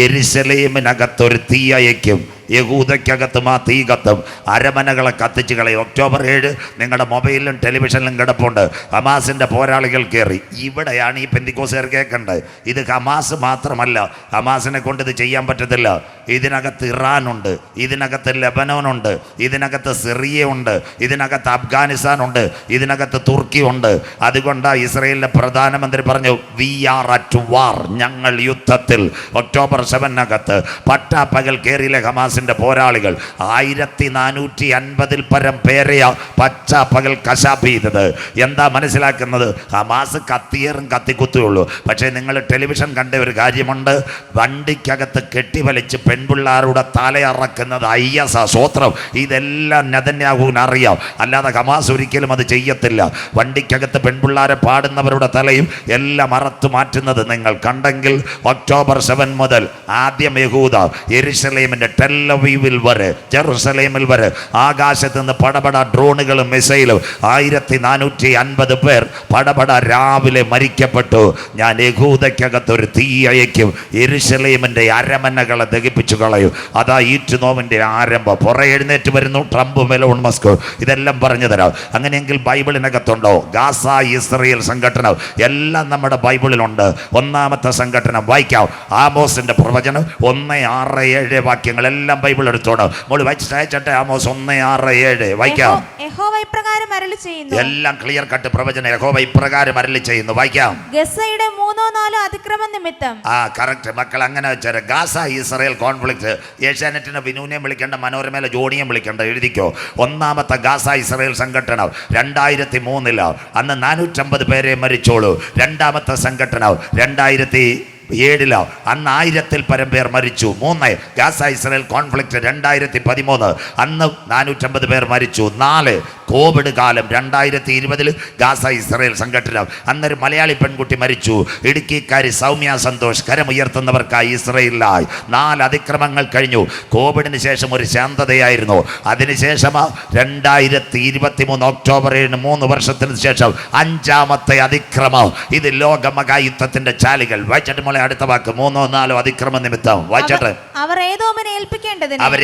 യെരൂശലേമിനകത്തൊരു തീ അയക്കും. യഹൂദയ്ക്കകത്തും ആ തീ കത്തും. അരമനകളെ കത്തിച്ച് കളയും. ഒക്ടോബർ 7 നിങ്ങളുടെ മൊബൈലിലും ടെലിവിഷനിലും കിടപ്പുണ്ട്. ഹമാസിൻ്റെ പോരാളികൾ കയറി. ഇവിടെയാണ് ഈ പെന്തിക്കോസുകാർ കേൾക്കേണ്ടത്. ഇത് ഹമാസ് മാത്രമല്ല, ഹമാസിനെ കൊണ്ട് ഇത് ചെയ്യാൻ പറ്റത്തില്ല. ഇതിനകത്ത് ഇറാനുണ്ട്, ഇതിനകത്ത് ലെബനോനുണ്ട്, ഇതിനകത്ത് സിറിയ ഉണ്ട്, ഇതിനകത്ത് അഫ്ഗാനിസ്ഥാനുണ്ട്, ഇതിനകത്ത് തുർക്കി ഉണ്ട്. അതുകൊണ്ടാണ് ഇസ്രയേലിലെ പ്രധാനമന്ത്രി പറഞ്ഞു, വി ആർ അറ്റ് വാർ, ഞങ്ങൾ യുദ്ധത്തിൽ. ഒക്ടോബർ 7 പട്ടാപ്പകൽ കയറിയിലെ ഹമാസിൻ്റെ പോരാളികൾ 1450-ൽ പരം പേരെയാ പച്ചാപ്പകൽ കശാപ്പ് ചെയ്തത്. എന്താ മനസ്സിലാക്കുന്നത്? ഹമാസ് കത്തിയേറും കത്തിക്കുത്തുള്ളൂ. പക്ഷേ നിങ്ങൾ ടെലിവിഷൻ കണ്ട ഒരു കാര്യമുണ്ട്, വണ്ടിക്കകത്ത് കെട്ടിവലിച്ച് പെൺപിള്ളാരുടെ തലയറക്കുന്നത് IS സ്വോത്രം. ഇതെല്ലാം നെതന്യാഹുവിന് അറിയാം, അല്ലാതെ ഹമാസ് ഒരിക്കലും അത് ചെയ്യത്തില്ല. വണ്ടിക്കകത്ത് പെൺപിള്ളാരെ പാടുന്നവരുടെ തലയും എല്ലാം അറത്തു മാറ്റുന്നത് നിങ്ങൾ കണ്ടെങ്കിൽ ഒക്ടോബർ 7 മുതൽ ആദ്യം യഹൂദ യെരൂശലേമിൻ്റെ ടെല്ലവീവിൽ വരെ, ജെറുസലേമിൽ വരെ ആകാശത്ത് നിന്ന് പടപട ഡ്രോണുകളും മിസൈലും 1450 പേർ പടപട രാവിലെ മരിക്കപ്പെട്ടു. ഞാൻ യഹൂദയ്ക്കകത്തൊരു തീ അയക്കും, യെരൂശലേമിൻ്റെ അരമനകളെ ദഹിപ്പിച്ചു കളയും. അതാ ഈറ്റുനോവിൻ്റെ ആരംഭം. പുറ എഴുന്നേറ്റ് വരുന്നു ട്രംപ്, മെലോൺ മസ്ക്. ഇതെല്ലാം പറഞ്ഞു തരാം. അങ്ങനെയെങ്കിൽ ബൈബിളിനകത്തുണ്ടോ ഗാസ ഇസ്രയേൽ സംഘടന? എല്ലാം നമ്മുടെ ബൈബിളിലുണ്ട്. 1-ാമത്തെ സംഘടന വായിക്കാം. ആമോസിൻ്റെ പ്രവചനം 1:6-7 വാക്യങ്ങൾ എല്ലാം ബൈബിൾ എടുത്തോണം. മോള് വായിച്ചിട്ട് ആമോസ് 1:6-7 വായിക്കാം. യഹോവ ഇപ്രകാരം അരുളി ചെയ്യുന്നു. എല്ലാം ക്ലിയർ കട്ട് പ്രവചനം. യഹോവ ഇപ്രകാരം അരുളി ചെയ്യുന്നു. വായിക്കാം. ഗസയുടെ 3-4 അതിക്രമ നിമിത്തം. കറക്റ്റ് മക്കൾ, അങ്ങനെ വെച്ചാൽ ഗാസ ഇസ്രയേൽ കോൺഫ്ലിക്റ്റ്. ഏഷ്യാനെറ്റിനെ വിനൂനെയും വിളിക്കേണ്ട, മനോരമയിലെ ജോണിയും വിളിക്കേണ്ട. എഴുതിക്കോ. 1-ാമത്തെ ഗാസ ഇസ്രയേൽ സംഘടന 2003 അന്ന് 450 പേരെ മരിച്ചോളൂ. 2-ാമത്തെ സംഘടന 2007 അന്ന് 1000-ൽ പരം പേർ മരിച്ചു. 3 ഗാസ ഇസ്രയേൽ കോൺഫ്ലിക്റ്റ് 2013 അന്ന് 450 പേർ മരിച്ചു. 4 കോവിഡ് കാലം 2020 ഗാസ ഇസ്രയേൽ സംഘടന. അന്നൊരു മലയാളി പെൺകുട്ടി മരിച്ചു. ഇടുക്കിക്കാരി സൗമ്യ സന്തോഷ് കരമുയർത്തുന്നവർക്കായി ഇസ്രയേലിലായി. 4 അതിക്രമങ്ങൾ കഴിഞ്ഞു. കോവിഡിന് ശേഷം ഒരു ശാന്തതയായിരുന്നു. അതിനുശേഷം 2023 ഒക്ടോബർ 7 3 വർഷത്തിന് ശേഷം 5-ാമത്തെ അതിക്രമം. ഇത് ലോകമഹായുദ്ധത്തിൻ്റെ ചാലുകൾ. വായിച്ചിട്ട് മോളെ അടുത്ത വാക്ക് 3 4 അതിക്രമ നിമിത്തം വായിച്ചട്ടെ. അവർ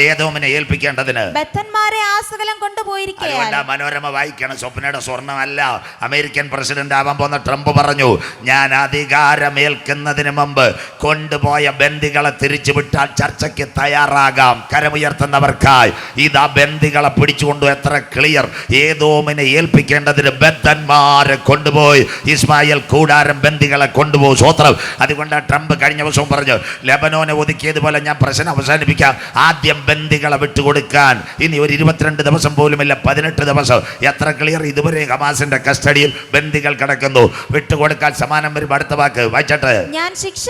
ഏതോമിനെ ഏൽപ്പിക്കേണ്ടതിന് ബദ്ധന്മാരെ ആസകലം കൊണ്ടുപോയിരിക്കുകയാൽ. അതുകൊണ്ട് മനോരമ വായിക്കണം. സ്വപ്നയുടെ സ്വർണ്ണമല്ല. അമേരിക്കൻ പ്രസിഡന്റ് ആവാൻ പോകുന്ന ട്രംപ് പറഞ്ഞു, ഞാൻ അധികാരമേൽക്കുന്നതിന് മുമ്പ് കൊണ്ടുപോയ ബന്ദികളെ തിരിച്ചു വിട്ടാൽ ചർച്ചയ്ക്ക് തയ്യാറാകാം. കരമുയർത്തുന്നവർക്കായി ഇതാ ബന്ദികളെ പിടിച്ചുകൊണ്ടു. എത്ര ക്ലിയർ! ഏതോമിനെ ഏൽപ്പിക്കേണ്ടതിന് ബദ്ധന്മാരെ കൊണ്ടുപോയി. ഇസ്മായേൽ കൂടാരം ബന്ദികളെ കൊണ്ടുപോകും. സ്വോത്രം. അതുകൊണ്ട് ട്രംപ് കഴിഞ്ഞ ദിവസവും പറഞ്ഞു, ലെബനോനെ ഒതുക്കിയതുപോലെ ഞാൻ പ്രശ്നം അവസാനിപ്പിക്കാം. ആദ്യം ബന്ദികളെ വിട്ടുകൊടുക്കാൻ ഇനി ഒരു 22 ദിവസം പോലുമില്ല, 18 ദിവസം. എത്ര ക്ലിയർ! ഇതുവരെ ഹമാസിന്റെ കസ്റ്റഡിയിൽ ബന്ദികൾ കിടക്കുന്നു. വിട്ടുകൊടുക്കാൻ സമാനം വരും. അടുത്ത വാക്ക് വായിച്ചട്ടെ. ഞാൻ ശിക്ഷ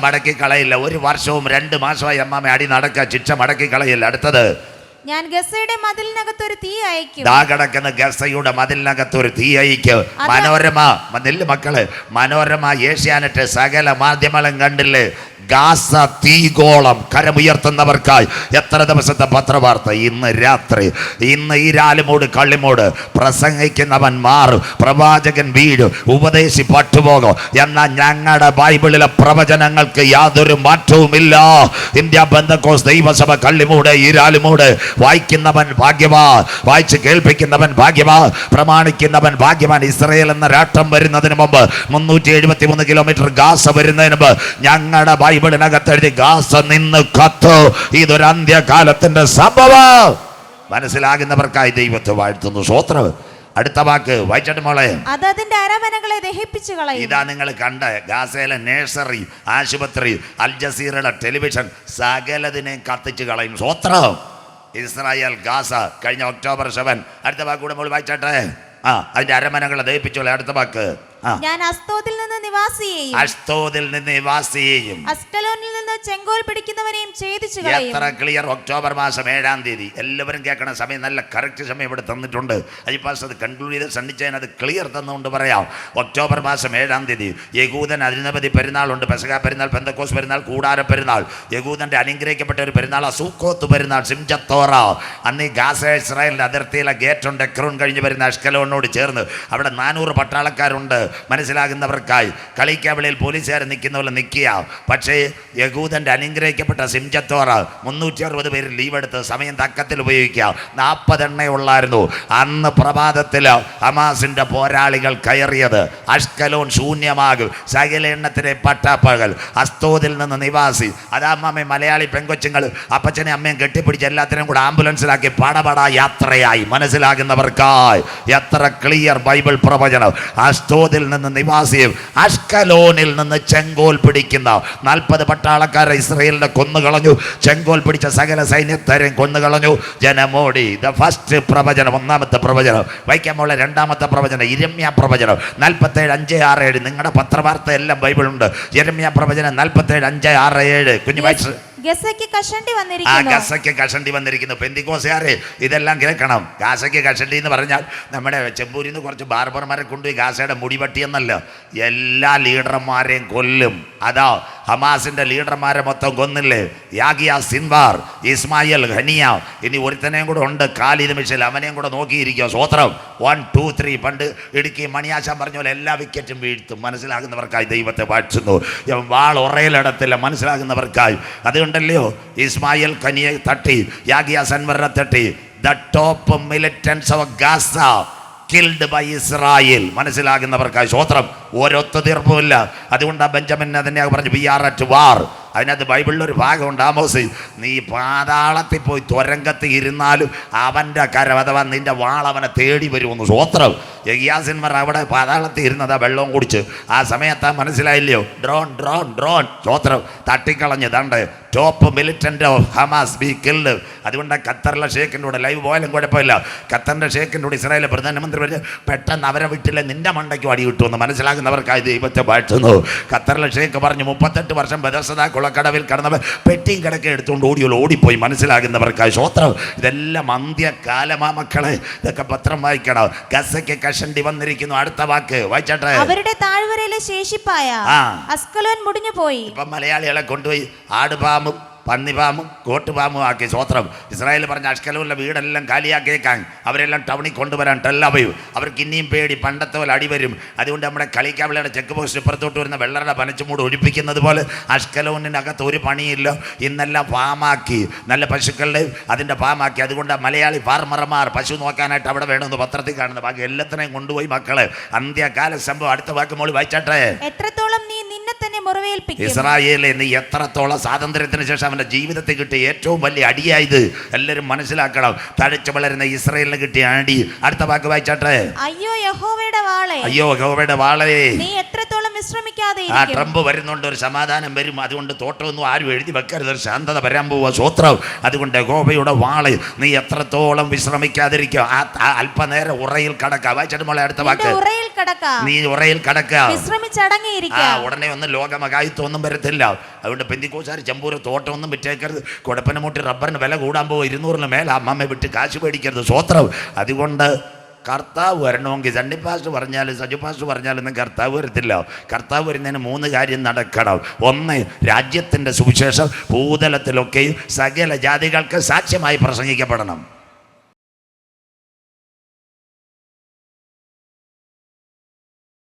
മടക്കി കളയില്ല. 1 വർഷവും 2 മാസമായി അമ്മാമ അടി നടക്കുക. ശിക്ഷ മടക്കി കളയില്ല. അടുത്തത്, ഞാൻ ഗസയുടെ മതിലിനകത്തൊരു തീ അയക്കും. കിടക്കുന്ന ഗസയുടെ മതിലിനകത്തൊരു തീ അയക്കും. മനോരമ നെല്ല് മക്കള്, മനോരമ, ഏഷ്യാനെറ്റ് സകല മാധ്യമങ്ങളും കണ്ടില്ലേ? ഗാസ തീഗോളം. കരമുയർത്തുന്നവർക്കായി എത്ര ദിവസത്തെ പത്രവാർത്ത! ഇന്ന് രാത്രി, ഇന്ന് ഈരാലുമൂട് കള്ളിമൂട് പ്രസംഗിക്കുന്നവൻ മാറും, പ്രവാചകൻ വീഴും, ഉപദേശി പട്ടുപോകും. എന്നാൽ ഞങ്ങളുടെ ബൈബിളിലെ പ്രവചനങ്ങൾക്ക് യാതൊരു മാറ്റവുമില്ല. ഇന്ത്യ പെന്തക്കോസ്ത് ദൈവസഭ കള്ളിമൂട് ഈരാലുമൂട് വായിക്കുന്നവൻ ഭാഗ്യവാൻ, വായിച്ച് കേൾപ്പിക്കുന്നവൻ ഭാഗ്യവാൻ, പ്രമാണിക്കുന്നവൻ ഭാഗ്യവാൻ. ഇസ്രയേൽ എന്ന രാഷ്ട്രം വരുന്നതിന് മുമ്പ് 373 കിലോമീറ്റർ ഗാസ വരുന്നതിന് മുമ്പ് ഞങ്ങളുടെ ബൈബിളിനകത്തെഴുതി ഗാസ നിന്ന് കത്തു. ഇതൊരു അന്ത്യകാലത്തിന്റെ സംഭവം. മനസ്സിലാകുന്നവർക്കായി ദൈവത്തെ വാഴ്ത്തുന്നു. സ്വോത്രം. അടുത്ത വാക്ക് വായിച്ചിട്ട് മോളെ. അതിന്റെ അരമനകളെ ദഹിപ്പിച്ചു കളയും. ഇതാ നിങ്ങൾ കണ്ട ഗാസയിലെ നഴ്സറി, ആശുപത്രി, അൽ ജസീറയുടെ ടെലിവിഷൻ സകലതിനെ കത്തിച്ചു കളയും. സ്വോത്രം. ഇസ്രായേൽ ഗാസ കഴിഞ്ഞ ഒക്ടോബർ 7. അടുത്ത വാക്ക് കൂടെ മോൾ വായിച്ചട്ടെ. അതിന്റെ അരമനകളെ ദഹിപ്പിച്ചോളെ. അടുത്ത വാക്ക്, ഞാൻ അസ്തോദിൽ നിന്ന് നിവാസിയെയും അസ്കലോനിൽ നിന്ന് ചെങ്കോൽ പിടിക്കുന്നവരെയും ഛേദിച്ചു കളയും. എത്ര ക്ലിയർ! ഒക്ടോബർ മാസം 7-ാം തീയതി. എല്ലാവരും കേൾക്കണ സമയം, നല്ല കറക്റ്റ് സമയം ഇവിടെ തന്നിട്ടുണ്ട്. അജിപ്പാസ് അത് കൺക്ലൂഡ് ചെയ്ത് സണ്ണിച്ചതിന് അത് ക്ലിയർ തന്നുകൊണ്ട് പറയാം. ഒക്ടോബർ മാസം 7-ാം തീയതി യഹൂദൻ അതിനവധി പെരുന്നാളുണ്ട്. പെസഹ പെരുന്നാൾ, പെന്തക്കോസ് പെരുന്നാൾ, കൂടാര പെരുന്നാൾ. യഹൂദന്റെ അനുഗ്രഹിക്കപ്പെട്ട ഒരു പെരുന്നാൾ സൂക്കോത്ത് പെരുന്നാൾ, സിംജത്തോറ. അന്ന് ഈ ഗാസ ഇസ്രായേലിന്റെ അതിർത്തിയിലെ ഗേറ്റുണ്ട്. എക്രോൺ കഴിഞ്ഞ് വരുന്ന അഷ്കലോണിനോട് ചേർന്ന് അവിടെ 400 പട്ടാളക്കാരുണ്ട്. മനസ്സിലാകുന്നവർക്കായി കളിക്കാവിളിയിൽ പോലീസുകാർ നിൽക്കുന്ന പോലെ നിൽക്കുക. പക്ഷേ യഹൂദന്റെ അനുഗ്രഹിക്കപ്പെട്ട സിംജത്തോറ 360 പേര് ലീവ് എടുത്ത് സമയം തക്കത്തിൽ ഉപയോഗിക്കുക. 40 എണ്ണേ ഉള്ളായിരുന്നു. അന്ന് പ്രഭാതത്തിൽ ഹമാസിന്റെ പോരാളികൾ കയറിയത് അഷ്കലോൺ ശൂന്യമാകും. സകല എണ്ണത്തിലെ പട്ടാപ്പകൽ. അസ്തോദിൽ നിന്ന് നിവാസി. അതാമ്മ മലയാളി പെങ്കൊച്ചുങ്ങൾ അപ്പച്ചനെ അമ്മയും കെട്ടിപ്പിടിച്ച് എല്ലാത്തിനും കൂടെ ആംബുലൻസിലാക്കി പടപട യാത്രയായി. മനസ്സിലാകുന്നവർക്കായി എത്ര ക്ലിയർ ബൈബിൾ പ്രവചനം! അസ്തോദിൽ നിന്ന് നിവാസിയും അഷ്കലോനിൽ നിന്ന് ചെങ്കോൽ പിടിക്കുന്ന 40 പട്ടാളക്കാരെ ഇസ്രായേലിനെ കൊന്നുകളഞ്ഞു. ചെങ്കോൽ പിടിച്ച സകല സൈന്യക്കാരെയും കൊന്നുകളഞ്ഞു. ജനമോടി. ദ ഫസ്റ്റ് പ്രവചനം, 1-ാമത്തെ പ്രവചനം. വൈക്കാൻ പോളെ 2-ാമത്തെ പ്രവചനം യിരെമ്യാ പ്രവചനം 47:5-6-7. നിങ്ങളുടെ പത്രവാർത്ത എല്ലാം ബൈബിളുണ്ട്. യിരെമ്യാ പ്രവചനം 47:5-6-7. കുഞ്ഞു വായിച്ചു. ഗസയ്ക്ക് കഷണ്ടി വന്നിരിക്കുന്നു. പെന്തിക്കോസുകാരെ ഇതെല്ലാം കേൾക്കണം. ഗാസയ്ക്ക് കഷണ്ടി എന്ന് പറഞ്ഞാൽ നമ്മുടെ ചെമ്പൂരിൽ നിന്ന് കുറച്ച് ബാർബർമാരെ കൊണ്ടുപോയി ഗാസയുടെ മുടിപട്ടി എന്നല്ല, എല്ലാ ലീഡർമാരെയും കൊല്ലും. അതാ ഹമാസിന്റെ ലീഡർമാരെ മൊത്തം കൊന്നില്ലേ? യാഗിയ സിൻവാർ, ഇസ്മായിൽ ഖനിയ, ഇനി ഒരുത്തനെയും കൂടെ ഉണ്ട്, ഖാലിദ് മിഷൽ. അവനെയും കൂടെ നോക്കിയിരിക്കുക. സ്വോത്രം. 1 2 3. പണ്ട് ഇടുക്കി മണിയാശാൻ പറഞ്ഞ പോലെ എല്ലാ വിക്കറ്റും വീഴ്ത്തും. മനസ്സിലാകുന്നവർക്കായി ദൈവത്തെ വാഴ്ത്തുന്നു. വാൾ ഉറയിലിടത്തില്ല. മനസ്സിലാകുന്നവർക്കായി. അതുകൊണ്ടല്ലയോ ഇസ്മായിൽ ഖനിയെ തട്ടി, യാഗിയ സൻവറിനെ തട്ടി. The top militants of Gaza killed by Israel. മനസ്സിലാകുന്നവർക്കായി സ്വോത്രം. ഒരൊത്തുതീർപ്പുമില്ല. അതുകൊണ്ടാണ് ബെഞ്ചമിൻ അതിനെ പറഞ്ഞു വി ആർ അറ്റ് വാർ. അതിനകത്ത് ബൈബിളിലൊരു ഭാഗമുണ്ട്. ആമോസ്, നീ പാതാളത്തിൽ പോയി തുരങ്കത്തിൽ ഇരുന്നാലും അവൻ്റെ കരം അഥവാ നിന്റെ വാൾ അവനെ തേടി വരുമെന്ന്. സ്വോത്രം. യഗിയാസിന്മാർ അവിടെ പാതാളത്തിൽ ഇരുന്നതാ വെള്ളവും കുടിച്ച്. ആ സമയത്താ മനസ്സിലായില്ലയോ? Drone drone drone. സ്വോത്രം. തട്ടിക്കളഞ്ഞ് ദണ്ട് top militant of Hamas be killed. അതുകൊണ്ട് ഖത്തറിലെ ഷേഖിൻ്റെ കൂടെ ലൈവ് പോയാലും കുഴപ്പമില്ല. ഖത്തറിൻ്റെ ഷേഖിൻ്റെ കൂടെ ഇസ്രായേലിലെ പ്രധാനമന്ത്രി പറഞ്ഞ് പെട്ടെന്ന് അവരെ വീട്ടിലെ നിന്റെ മണ്ടയ്ക്കും അടി കിട്ടുമെന്ന്. മനസ്സിലാകുന്നവർക്കായി ദൈവത്തെ വാഴ്ത്തുന്നു. ഖത്തറിലെ ഷേഖ് പറഞ്ഞു 38 വർഷം ബെഥസ്ദ കുളക്കടവിൽ കടന്നവർ പെട്ടിയും കിടക്കെ എടുത്തുകൊണ്ട് ഓടിപ്പോയി. മനസ്സിലാകുന്നവർക്കായി സ്വോത്രം. ഇതെല്ലാം അന്ത്യകാലമാ മക്കളെ. ഇതൊക്കെ പത്രം വായിക്കണം. ഗസയ്ക്ക് കഷണ്ടി വന്നിരിക്കുന്നു. അടുത്ത വാക്ക് വായിച്ചട്ടെ. അവരുടെ താഴ്വരയിലെ ശേഷിപ്പായ അസ്കലോൻ മുടിഞ്ഞു പോയി. ഇപ്പം മലയാളികളെ കൊണ്ടുപോയി ആടുപാമ്പും പന്നിപാമ്പും കോട്ടുപാമ്പും ആക്കി. സ്വോത്രം. ഇസ്രായേൽ പറഞ്ഞ അഷ്കലോനിലെ വീടെല്ലാം കാലിയാക്കിയേക്കാൻ, അവരെല്ലാം ടൗണിൽ കൊണ്ടുവരാൻ ടെല്ലവയും. അവർക്ക് ഇനിയും പേടി, പണ്ടത്തെ പോലെ അടി വരും. അതുകൊണ്ട് നമ്മുടെ കളിക്കാവിളയുടെ ചെക്ക് പോസ്റ്റ് ഇപ്പുറത്തോട്ട് വരുന്ന വെള്ളരുടെ പനച്ചുമൂട് ഒഴിപ്പിക്കുന്നത് പോലെ അഷ്കലോനിനകത്ത് ഒരു പണിയില്ല. ഇന്നെല്ലാം ഫാമാക്കി, നല്ല പശുക്കളുടെ അതിൻ്റെ ഫാമാക്കി. അതുകൊണ്ട് മലയാളി ഫാർമർമാർ പശു നോക്കാനായിട്ട് അവിടെ വേണമെന്ന് പത്രത്തിൽ കാണുന്നത്. ബാക്കി എല്ലാത്തിനെയും കൊണ്ടുപോയി മക്കളെ. അന്ത്യകാല സംഭവം. അടുത്ത വാക്ക് മോളി വായിച്ചാട്ടെ. എത്രത്തോളം നീ നിന്നെ തന്നെ മുറിവേൽപ്പിക്കും. ഇസ്രായേലിൽ നീ എത്രത്തോളം സ്വാതന്ത്ര്യത്തിന് ശേഷം അവൻ്റെ ജീവിതത്തിൽ കിട്ടിയ ഏറ്റവും വലിയ അടിയായത് എല്ലാവരും മനസ്സിലാക്കണം. തഴച്ചു വളരുന്ന ഇസ്രായേലിന് കിട്ടിയ അടി. അടുത്ത വാക്ക് വായിച്ചാട്ടെ. അയ്യോ യഹോവയുടെ വാളേ, അയ്യോ യഹോവയുടെ വാളേ, നീ എത്രത്തോളം വിശ്രമിക്കാതെ ആ ട്രംപ് വരുന്നുണ്ട്, ഒരു സമാധാനം വരും. അതുകൊണ്ട് തോട്ടമൊന്നും ആരും എഴുതി വെക്കരുത്, ഒരു ശാന്തത വരാൻ പോവുക. സ്വോത്രം. അതുകൊണ്ട് യഹോവയുടെ വാള്, നീ എത്രത്തോളം വിശ്രമിക്കാതിരിക്കുക. ആ അല്പനേരം ഉറയിൽ കടക്കുക. വായിച്ചിട്ട് മോളെ അടുത്ത വാക്ക്. ഉറയിൽ കടക്കാം, നീ ഉറയിൽ കടക്കുക. വിശ്രമിച്ചടങ്ങിയിരിക്കാം. ഉടനെ ഒന്നും ലോകമകായിത്വമൊന്നും വരത്തില്ല. അതുകൊണ്ട് പെന്തിക്കോസാർ ചെമ്പൂര് തോട്ടമൊന്നും വിറ്റേക്കരുത്. കുടപ്പനമുട്ടി റബ്ബറിന് വില കൂടാൻ പോകും. 200-ന് മേലെ അമ്മമ്മ വിട്ട് കാശ് മേടിക്കരുത്. സ്വോത്രം. അതുകൊണ്ട് കർത്താവ് വരണമെങ്കിൽ സണ്ണി പാസ്റ്റർ പറഞ്ഞാലും സജു പാസ്റ്റർ പറഞ്ഞാലും കർത്താവ് വരത്തില്ല. കർത്താവ് വരുന്നതിന് 3 കാര്യം നടക്കണം. ഒന്ന്, രാജ്യത്തിൻ്റെ സുവിശേഷം ഭൂതലത്തിലൊക്കെയും സകല ജാതികൾക്ക് സാക്ഷ്യമായി പ്രസംഗിക്കപ്പെടണം.